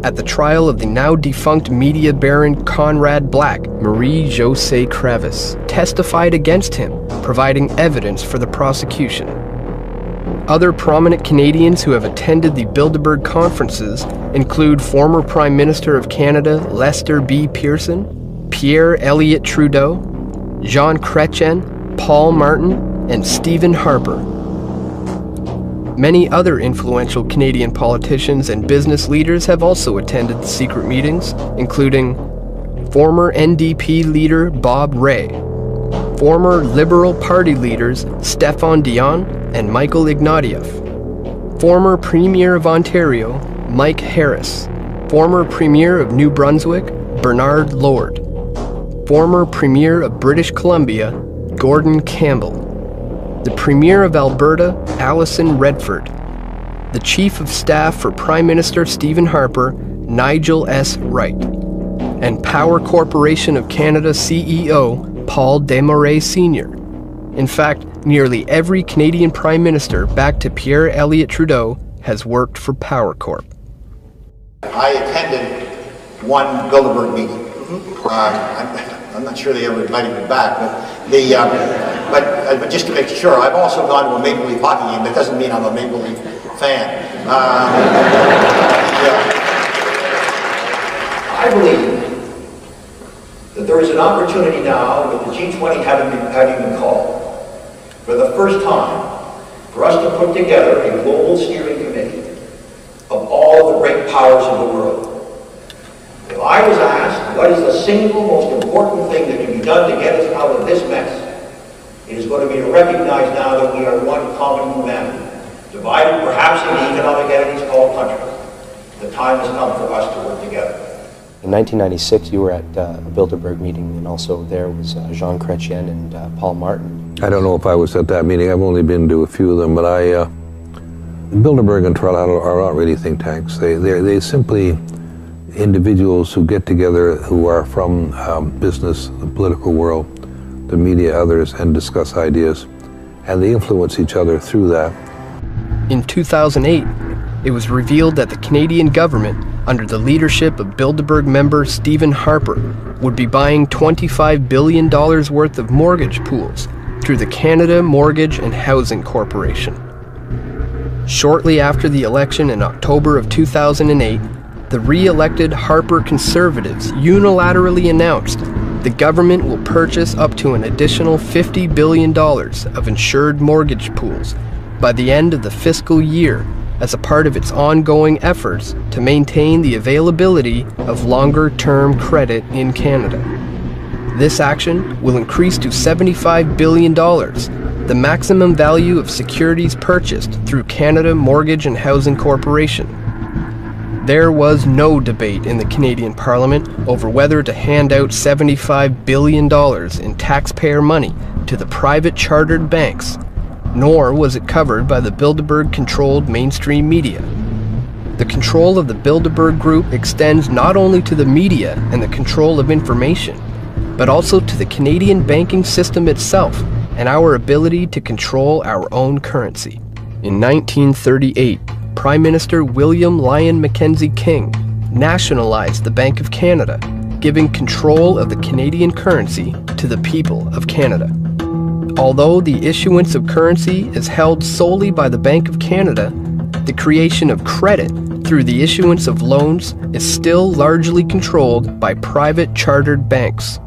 At the trial of the now defunct media baron Conrad Black, Marie-Josée Kravis testified against him, providing evidence for the prosecution. Other prominent Canadians who have attended the Bilderberg conferences include former Prime Minister of Canada Lester B. Pearson, Pierre Elliott Trudeau, Jean Chrétien, Paul Martin, and Stephen Harper. Many other influential Canadian politicians and business leaders have also attended the secret meetings, including former NDP leader Bob Rae, former Liberal Party leaders Stéphane Dion and Michael Ignatieff, former Premier of Ontario Mike Harris, former Premier of New Brunswick Bernard Lord, former Premier of British Columbia Gordon Campbell, the Premier of Alberta, Alison Redford, the Chief of Staff for Prime Minister Stephen Harper, Nigel S. Wright, and Power Corporation of Canada CEO Paul Desmarais Sr. In fact, nearly every Canadian Prime Minister back to Pierre Elliott Trudeau has worked for Power Corp. I attended one Bilderberg meeting. I'm not sure they ever invited me back, but just to make sure, I've also gone to a Maple Leaf hockey game. That doesn't mean I'm a Maple Leaf fan. I believe that there is an opportunity now, with the G20 having been called, for the first time, for us to put together a global steering committee of all the great powers of the world. If I was asked what is the single most important thing that can be done to get us out of this mess, it is going to be to recognize now that we are one common humanity, divided perhaps into economic entities called countries. The time has come for us to work together. In 1996, you were at a Bilderberg meeting, and also there was Jean Chrétien and Paul Martin. I don't know if I was at that meeting. I've only been to a few of them, but Bilderberg and Tralala are not really think tanks. They simply individuals who get together who are from business, the political world, the media, others, and discuss ideas, and they influence each other through that. In 2008, it was revealed that the Canadian government, under the leadership of Bilderberg member Stephen Harper, would be buying $25 billion worth of mortgage pools through the Canada Mortgage and Housing Corporation. Shortly after the election in October of 2008, the re-elected Harper Conservatives unilaterally announced the government will purchase up to an additional $50 billion of insured mortgage pools by the end of the fiscal year as a part of its ongoing efforts to maintain the availability of longer-term credit in Canada. This action will increase to $75 billion, the maximum value of securities purchased through Canada Mortgage and Housing Corporation. There was no debate in the Canadian Parliament over whether to hand out $75 billion in taxpayer money to the private chartered banks, nor was it covered by the Bilderberg-controlled mainstream media. The control of the Bilderberg Group extends not only to the media and the control of information, but also to the Canadian banking system itself and our ability to control our own currency. In 1938, Prime Minister William Lyon Mackenzie King nationalized the Bank of Canada, giving control of the Canadian currency to the people of Canada. Although the issuance of currency is held solely by the Bank of Canada, the creation of credit through the issuance of loans is still largely controlled by private chartered banks.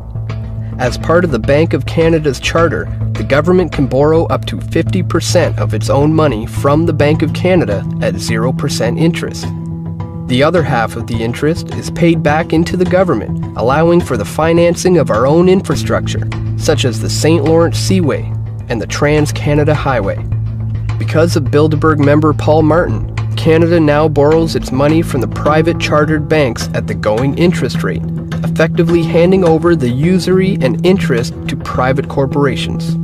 As part of the Bank of Canada's charter, the government can borrow up to 50% of its own money from the Bank of Canada at 0% interest. The other half of the interest is paid back into the government, allowing for the financing of our own infrastructure, such as the St. Lawrence Seaway and the Trans-Canada Highway. Because of Bilderberg member Paul Martin, Canada now borrows its money from the private chartered banks at the going interest rate, effectively handing over the usury and interest to private corporations.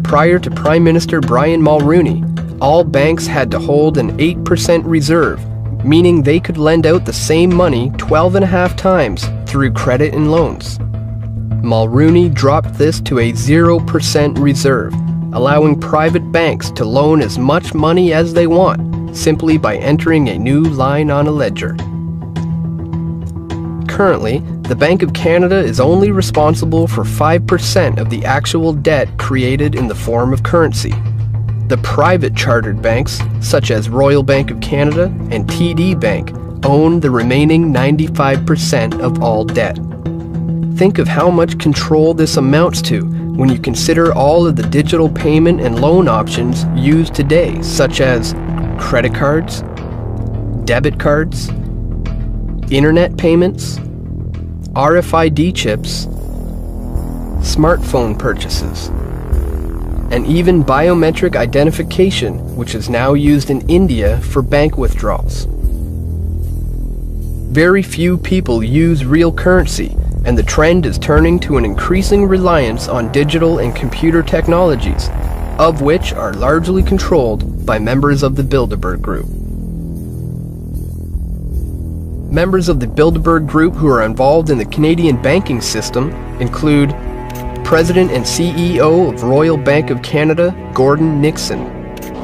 Prior to Prime Minister Brian Mulroney, all banks had to hold an 8% reserve, meaning they could lend out the same money 12.5 times through credit and loans. Mulroney dropped this to a 0% reserve, allowing private banks to loan as much money as they want, simply by entering a new line on a ledger. Currently, the Bank of Canada is only responsible for 5% of the actual debt created in the form of currency. The private chartered banks, such as Royal Bank of Canada and TD Bank, own the remaining 95% of all debt. Think of how much control this amounts to when you consider all of the digital payment and loan options used today, such as credit cards, debit cards, internet payments, RFID chips, smartphone purchases, and even biometric identification, which is now used in India for bank withdrawals. Very few people use real currency, and the trend is turning to an increasing reliance on digital and computer technologies, of which are largely controlled by members of the Bilderberg Group. Members of the Bilderberg Group who are involved in the Canadian banking system include President and CEO of Royal Bank of Canada, Gordon Nixon,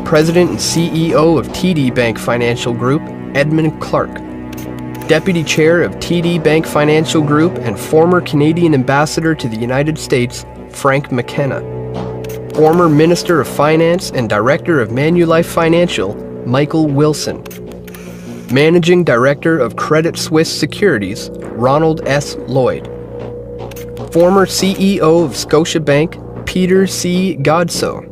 President and CEO of TD Bank Financial Group, Edmund Clark, Deputy Chair of TD Bank Financial Group and former Canadian Ambassador to the United States, Frank McKenna, former Minister of Finance and Director of Manulife Financial, Michael Wilson, Managing Director of Credit Suisse Securities, Ronald S. Lloyd, former CEO of Scotiabank, Peter C. Godsoe,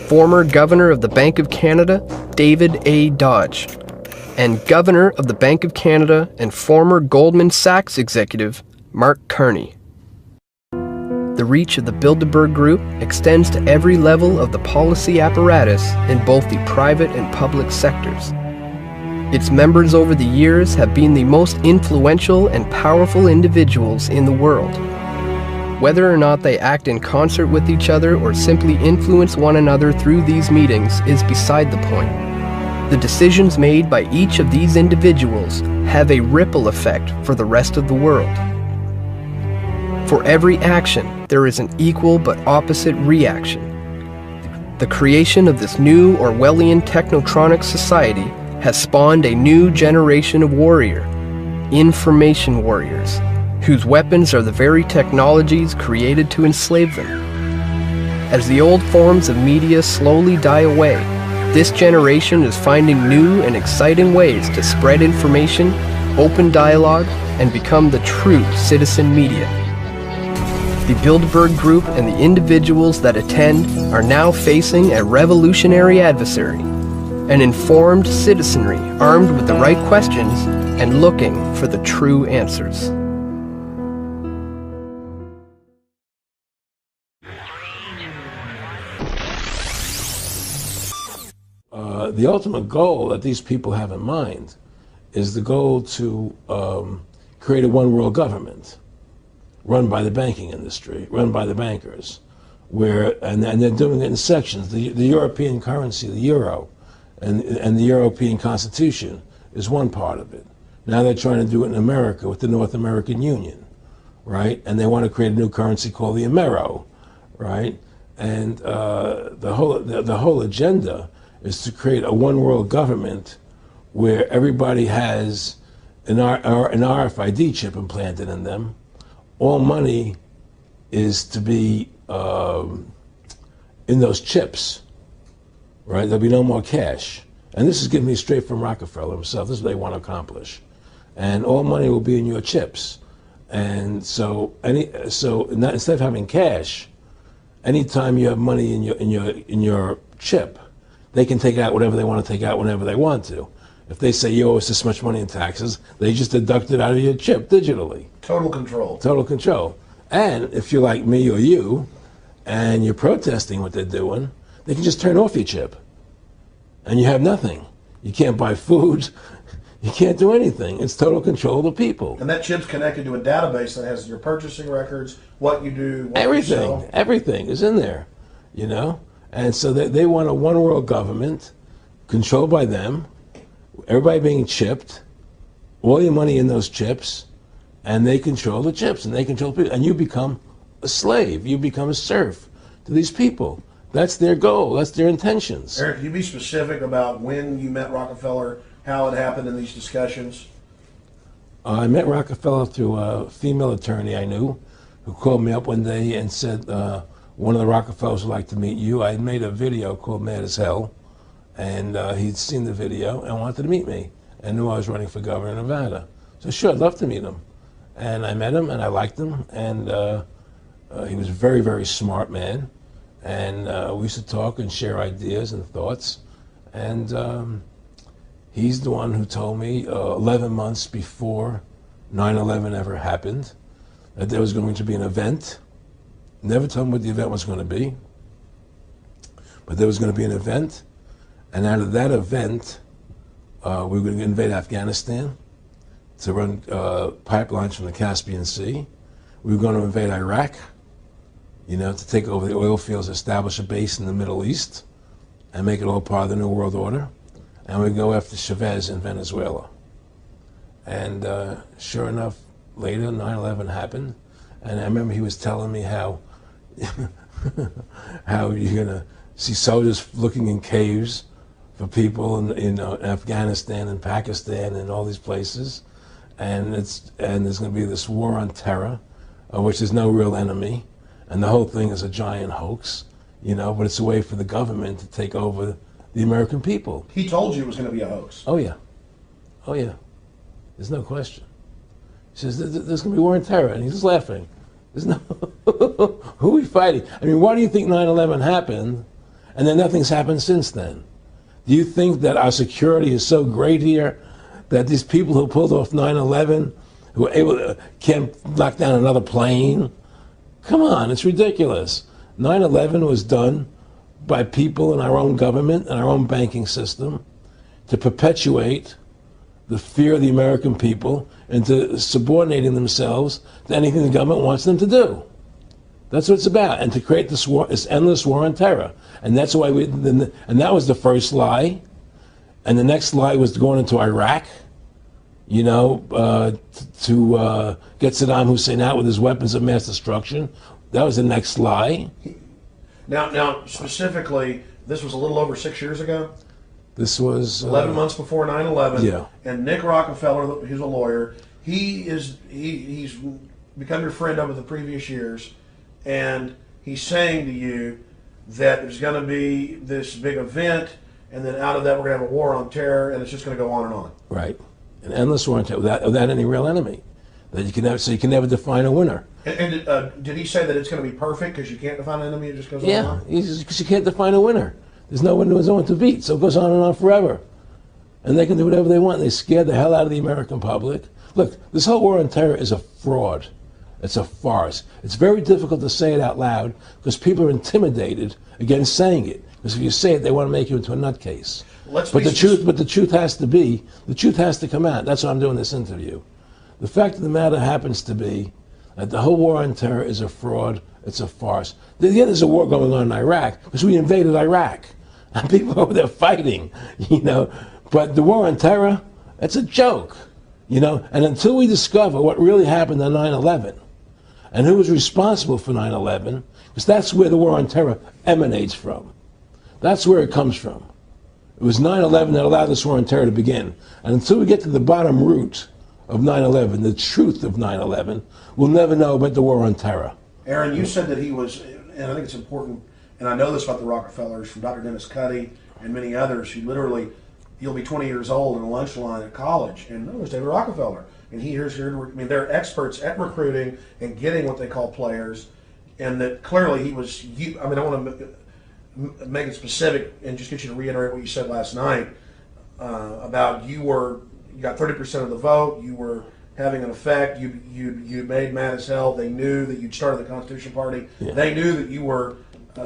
former Governor of the Bank of Canada, David A. Dodge, and Governor of the Bank of Canada and former Goldman Sachs executive, Mark Carney. The reach of the Bilderberg Group extends to every level of the policy apparatus in both the private and public sectors. Its members over the years have been the most influential and powerful individuals in the world. Whether or not they act in concert with each other or simply influence one another through these meetings is beside the point. The decisions made by each of these individuals have a ripple effect for the rest of the world. For every action, there is an equal but opposite reaction. The creation of this new Orwellian technotronic society has spawned a new generation of warrior, information warriors, whose weapons are the very technologies created to enslave them. As the old forms of media slowly die away, this generation is finding new and exciting ways to spread information, open dialogue, and become the true citizen media. The Bilderberg Group and the individuals that attend are now facing a revolutionary adversary, an informed citizenry armed with the right questions and looking for the true answers. The ultimate goal that these people have in mind is the goal to create a one world government run by the banking industry, run by the bankers, and they're doing it in sections. The European currency, the euro, and the European Constitution is one part of it. Now they're trying to do it in America with the North American Union, right? And they want to create a new currency called the Amero, right? And the whole agenda is to create a one world government where everybody has an RFID chip implanted in them. All money is to be in those chips, right? There'll be no more cash. And this is giving me straight from Rockefeller himself. This is what they want to accomplish. And all money will be in your chips. And so instead of having cash, anytime you have money in your chip, they can take out whatever they want to take out whenever they want to. If they say you owe us this much money in taxes, they just deduct it out of your chip digitally. Total control. Total control. And if you're like me or you, and you're protesting what they're doing, they can just turn off your chip. And you have nothing. You can't buy food. You can't do anything. It's total control of the people. And that chip's connected to a database that has your purchasing records, what you do, what everything, you sell. Everything is in there, you know? And so they want a one world government controlled by them, everybody being chipped, all your money in those chips, and they control the chips, and they control people. And you become a slave. You become a serf to these people. That's their goal. That's their intentions. Eric, can you be specific about when you met Rockefeller, how it happened in these discussions? I met Rockefeller through a female attorney I knew who called me up one day and said, one of the Rockefellers would like to meet you. I had made a video called Mad as Hell, and he'd seen the video and wanted to meet me and knew I was running for governor of Nevada. So sure, I'd love to meet him. And I met him and I liked him, and he was a very, very smart man. And we used to talk and share ideas and thoughts. And he's the one who told me 11 months before 9/11 ever happened that there was going to be an event. Never told me what the event was going to be, but there was going to be an event. And out of that event, we were going to invade Afghanistan to run pipelines from the Caspian Sea. we were going to invade Iraq, you know, to take over the oil fields, establish a base in the Middle East, and make it all part of the New World Order. And we'd go after Chavez in Venezuela. And sure enough, later 9/11 happened. And I remember he was telling me how how you're going to see soldiers looking in caves for people in Afghanistan and Pakistan and all these places. And there's going to be this war on terror, which is no real enemy. And the whole thing is a giant hoax, you know, but it's a way for the government to take over the American people. He told you it was going to be a hoax. Oh, yeah. Oh, yeah. There's no question. He says, there's going to be war on terror. And he's just laughing. There's no... Who are we fighting? I mean, why do you think 9/11 happened and then nothing's happened since then? Do you think that our security is so great here that these people who pulled off 9/11, who were able to, can't knock down another plane? Come on, it's ridiculous. 9/11 was done by people in our own government and our own banking system to perpetuate the fear of the American people into subordinating themselves to anything the government wants them to do. That's what it's about, and to create this war, this endless war on terror. And that's why and that was the first lie. And the next lie was going into Iraq, you know, to get Saddam Hussein out with his weapons of mass destruction. That was the next lie. Now, specifically, this was a little over 6 years ago. This was 11 months before 9/11. Yeah. And Nick Rockefeller, who's a lawyer, he's become your friend over the previous years, and he's saying to you that there's going to be this big event, and then out of that we're going to have a war on terror, and it's just going to go on and on. Right. An endless war on terror without any real enemy. That you can never, so you can never define a winner. And did he say that it's going to be perfect because you can't define an enemy? It just goes on Yeah, and on? because you can't define a winner. There's no one to beat, so it goes on and on forever. And they can do whatever they want. They scare the hell out of the American public. Look, this whole war on terror is a fraud. It's a farce. It's very difficult to say it out loud because people are intimidated against saying it. Because if you say it, they want to make you into a nutcase. But the truth has to come out. That's why I'm doing this interview. The fact of the matter happens to be that the whole war on terror is a fraud. It's a farce. Yeah, there's a war going on in Iraq because we invaded Iraq. And people over there fighting, you know. But the war on terror, it's a joke, you know. And until we discover what really happened on 9/11 and who was responsible for 9/11, because that's where the war on terror emanates from. That's where it comes from. It was 9/11 that allowed this war on terror to begin. And until we get to the bottom root of 9/11, the truth of 9/11, we'll never know about the war on terror. Aaron, you said that he was, and I think it's important, and I know this about the Rockefellers from Dr. Dennis Cuddy and many others who literally, you'll be 20 years old in a lunch line at college, and no, there's David Rockefeller. And they're experts at recruiting and getting what they call players, and that clearly he was, I want to make it specific and just get you to reiterate what you said last night about you got 30% of the vote, you were having an effect, you made mad as hell, they knew that you'd started the Constitution Party, they knew that you were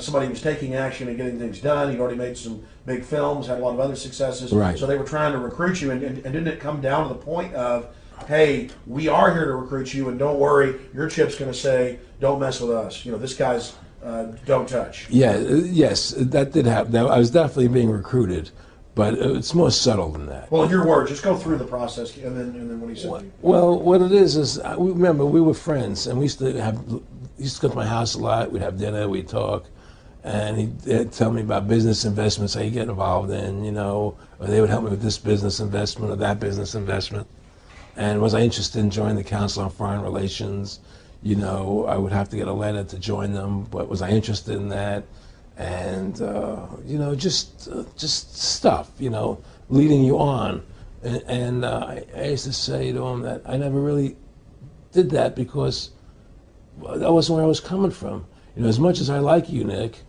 somebody who was taking action and getting things done, you'd already made some big films, had a lot of other successes, right. So they were trying to recruit you, and didn't it come down to the point of, hey, we are here to recruit you, and don't worry, your chip's going to say, don't mess with us, you know, this guy's don't touch. Yeah, yes, that did happen. I was definitely being recruited, but it's more subtle than that. Well, in your words, just go through the process, and then what he said. Well, what it is remember we were friends, and we used to go to my house a lot. We'd have dinner, we'd talk, and he'd tell me about business investments I get involved in, you know, or they would help me with this business investment or that business investment. And was I interested in joining the Council on Foreign Relations? You know, I would have to get a letter to join them, but was I interested in that? And you know, just stuff, you know, leading you on. And I used to say to him that I never really did that because that wasn't where I was coming from. You know, as much as I like you, Nick,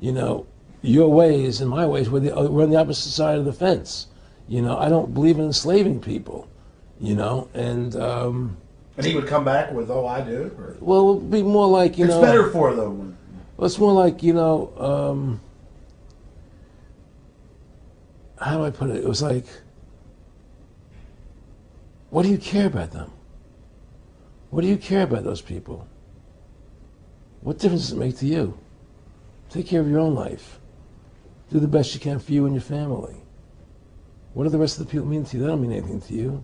you know, your ways and my ways we're on the opposite side of the fence. You know, I don't believe in enslaving people. You know, and he would come back with, "Oh, I do." Or? Well, it would be more like it's better for them. Well, it's more like, you know, how do I put it? It was like, what do you care about them? What do you care about those people? What difference does it make to you? Take care of your own life. Do the best you can for you and your family. What do the rest of the people mean to you? They don't mean anything to you.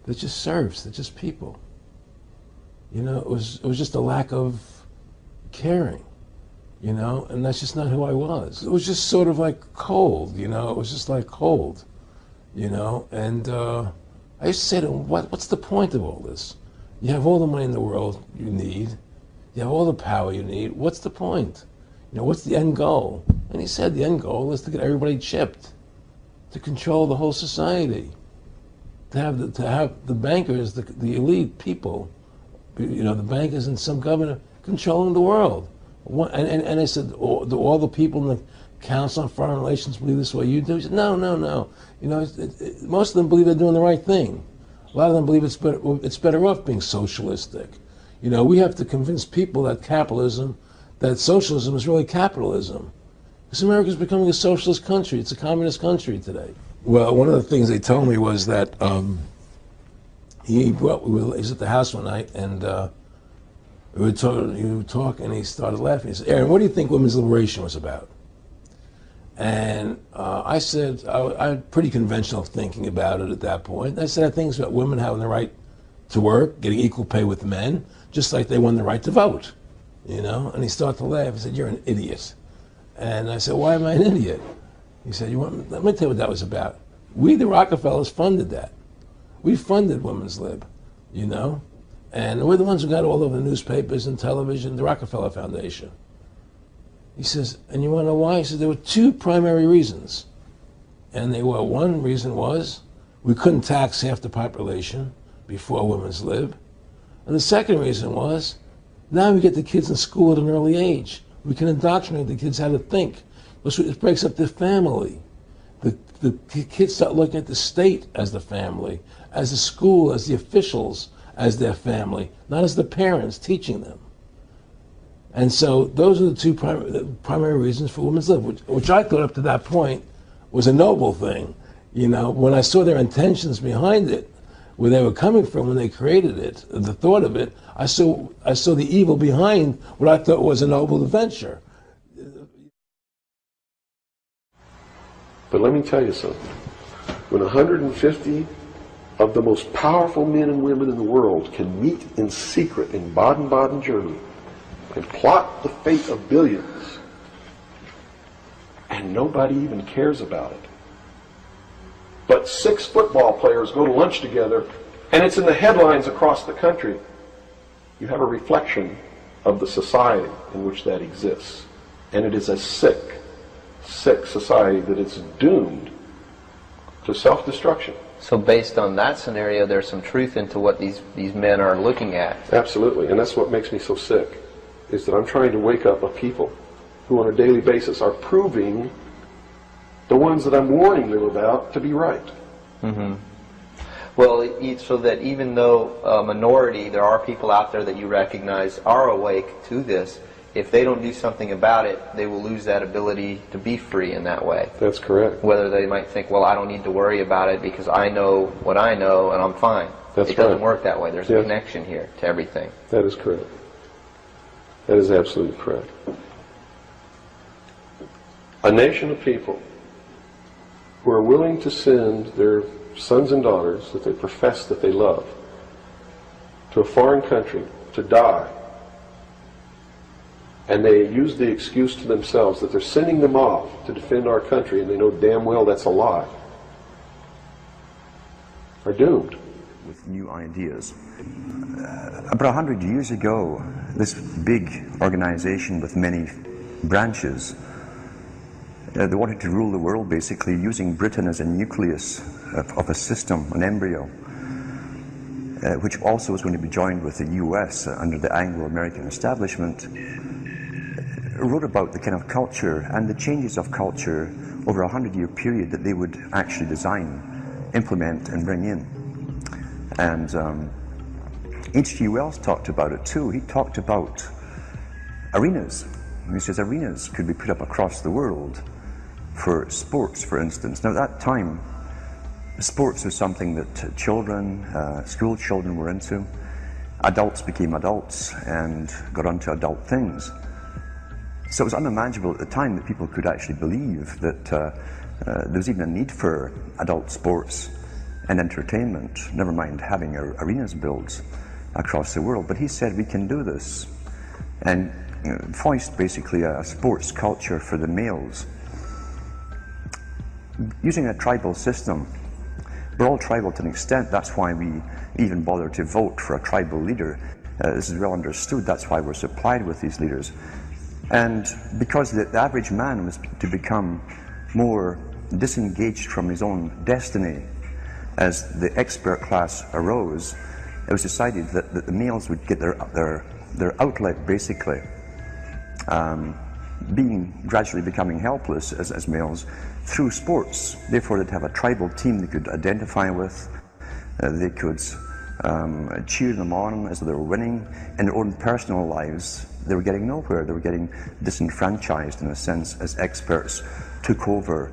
They're just serfs. They're just people. You know, it was just a lack of caring, you know, and that's just not who I was. It was just sort of like cold, you know. It was just like cold, you know. And I used to say to him, what's the point of all this? You have all the money in the world you need. You have all the power you need. What's the point? You know, what's the end goal? And he said the end goal is to get everybody chipped, to control the whole society, to have the bankers, the elite people, you know, the bankers and some governor controlling the world. And I said, do all the people in the Council on Foreign Relations believe this way you do? He said, no. You know, most of them believe they're doing the right thing. A lot of them believe it's better off being socialistic. You know, we have to convince people that socialism is really capitalism. Because America is becoming a socialist country. It's a communist country today. Well, one of the things they told me was that he was at the house one night, and we were talking, and he started laughing. He said, Aaron, what do you think women's liberation was about? And I said, I had pretty conventional thinking about it at that point. I said, I think it's about women having the right to work, getting equal pay with men, just like they won the right to vote, you know? And he started to laugh. He said, you're an idiot. And I said, why am I an idiot? He said, let me tell you what that was about. We, the Rockefellers, funded that. We funded Women's Lib, you know? And we're the ones who got all over the newspapers and television, the Rockefeller Foundation. He says, and you want to know why? He said, there were two primary reasons. And they were, one reason was we couldn't tax half the population before Women's Lib. And the second reason was, now we get the kids in school at an early age. We can indoctrinate the kids how to think. It breaks up the family. The kids start looking at the state as the family, as the school, as the officials, as their family, not as the parents teaching them. And so those are the two primary reasons for Women's Lib, which I thought up to that point was a noble thing. You know, when I saw their intentions behind it, where they were coming from when they created it, the thought of it, I saw the evil behind what I thought was a noble venture. But let me tell you something. When 150 of the most powerful men and women in the world can meet in secret in Baden-Baden, Germany, and plot the fate of billions, and nobody even cares about it, but 6 football players go to lunch together, and it's in the headlines across the country, you have a reflection of the society in which that exists. And it is a sick society that is doomed to self-destruction. So based on that scenario, there's some truth into what these men are looking at. Absolutely, and that's what makes me so sick, is that I'm trying to wake up a people who on a daily basis are proving the ones that I'm warning them about to be right. Mm-hmm. Well, so that even though a minority, there are people out there that you recognize are awake to this, if they don't do something about it, they will lose that ability to be free in that way. That's correct. Whether they might think, well, I don't need to worry about it because I know what I know and I'm fine. That's It doesn't right. work that way. There's a connection here to everything. That is correct. That is absolutely correct. A nation of people who are willing to send their sons and daughters that they profess that they love to a foreign country to die, and they use the excuse to themselves that they're sending them off to defend our country, and they know damn well that's a lie, are doomed. With new ideas. About 100 years ago, this big organization with many branches, they wanted to rule the world basically using Britain as a nucleus of a system, an embryo, which also was going to be joined with the US under the Anglo-American establishment, wrote about the kind of culture and the changes of culture over a 100-year period that they would actually design, implement and bring in. And H.G. Wells talked about it too. He talked about arenas. He says arenas could be put up across the world for sports, for instance. Now at that time, sports was something that children, school children were into. adults became adults and got onto adult things. So it was unimaginable at the time that people could actually believe that there was even a need for adult sports and entertainment, never mind having arenas built across the world. But he said we can do this, and foist basically a sports culture for the males. Using a tribal system, we're all tribal to an extent. That's why we even bother to vote for a tribal leader. This is well understood. That's why we're supplied with these leaders. And because the average man was to become more disengaged from his own destiny as the expert class arose, it was decided that the males would get their outlet, basically, gradually becoming helpless as males through sports. Therefore, they'd have a tribal team they could identify with. They could cheer them on as they were winning. In their own personal lives, they were getting nowhere. They were getting disenfranchised, in a sense, as experts took over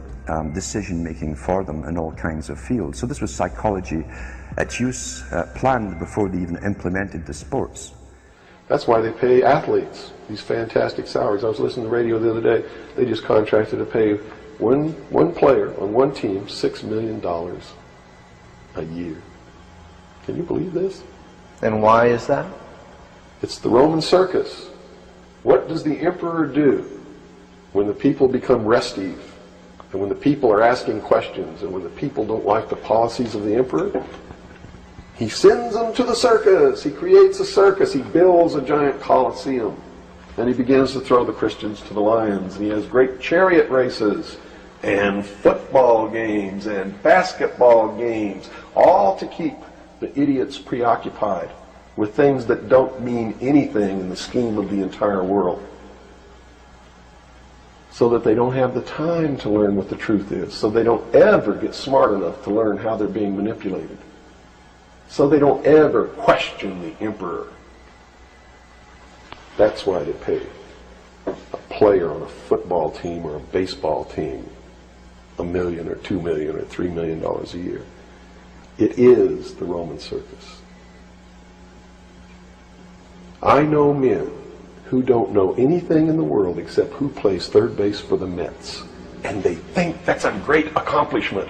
decision-making for them in all kinds of fields. So this was psychology at use, planned before they even implemented the sports. That's why they pay athletes these fantastic salaries. I was listening to the radio the other day. They just contracted to pay one player on one team $6 million a year. Can you believe this? And why is that? It's the Roman circus. What does the emperor do when the people become restive, and when the people are asking questions, and when the people don't like the policies of the emperor? He sends them to the circus. He creates a circus. He builds a giant coliseum. And he begins to throw the Christians to the lions. And he has great chariot races and football games and basketball games, all to keep the idiots preoccupied with things that don't mean anything in the scheme of the entire world, so that they don't have the time to learn what the truth is, so they don't ever get smart enough to learn how they're being manipulated, so they don't ever question the emperor. That's why they pay a player on a football team or a baseball team $1 million or $2 million or $3 million a year. It is the Roman circus. I know men who don't know anything in the world except who plays third base for the Mets. And they think that's a great accomplishment.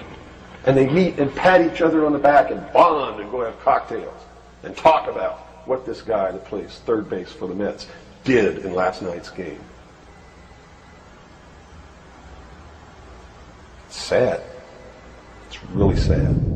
And they meet and pat each other on the back and bond and go have cocktails and talk about what this guy that plays third base for the Mets did in last night's game. It's sad. It's really sad.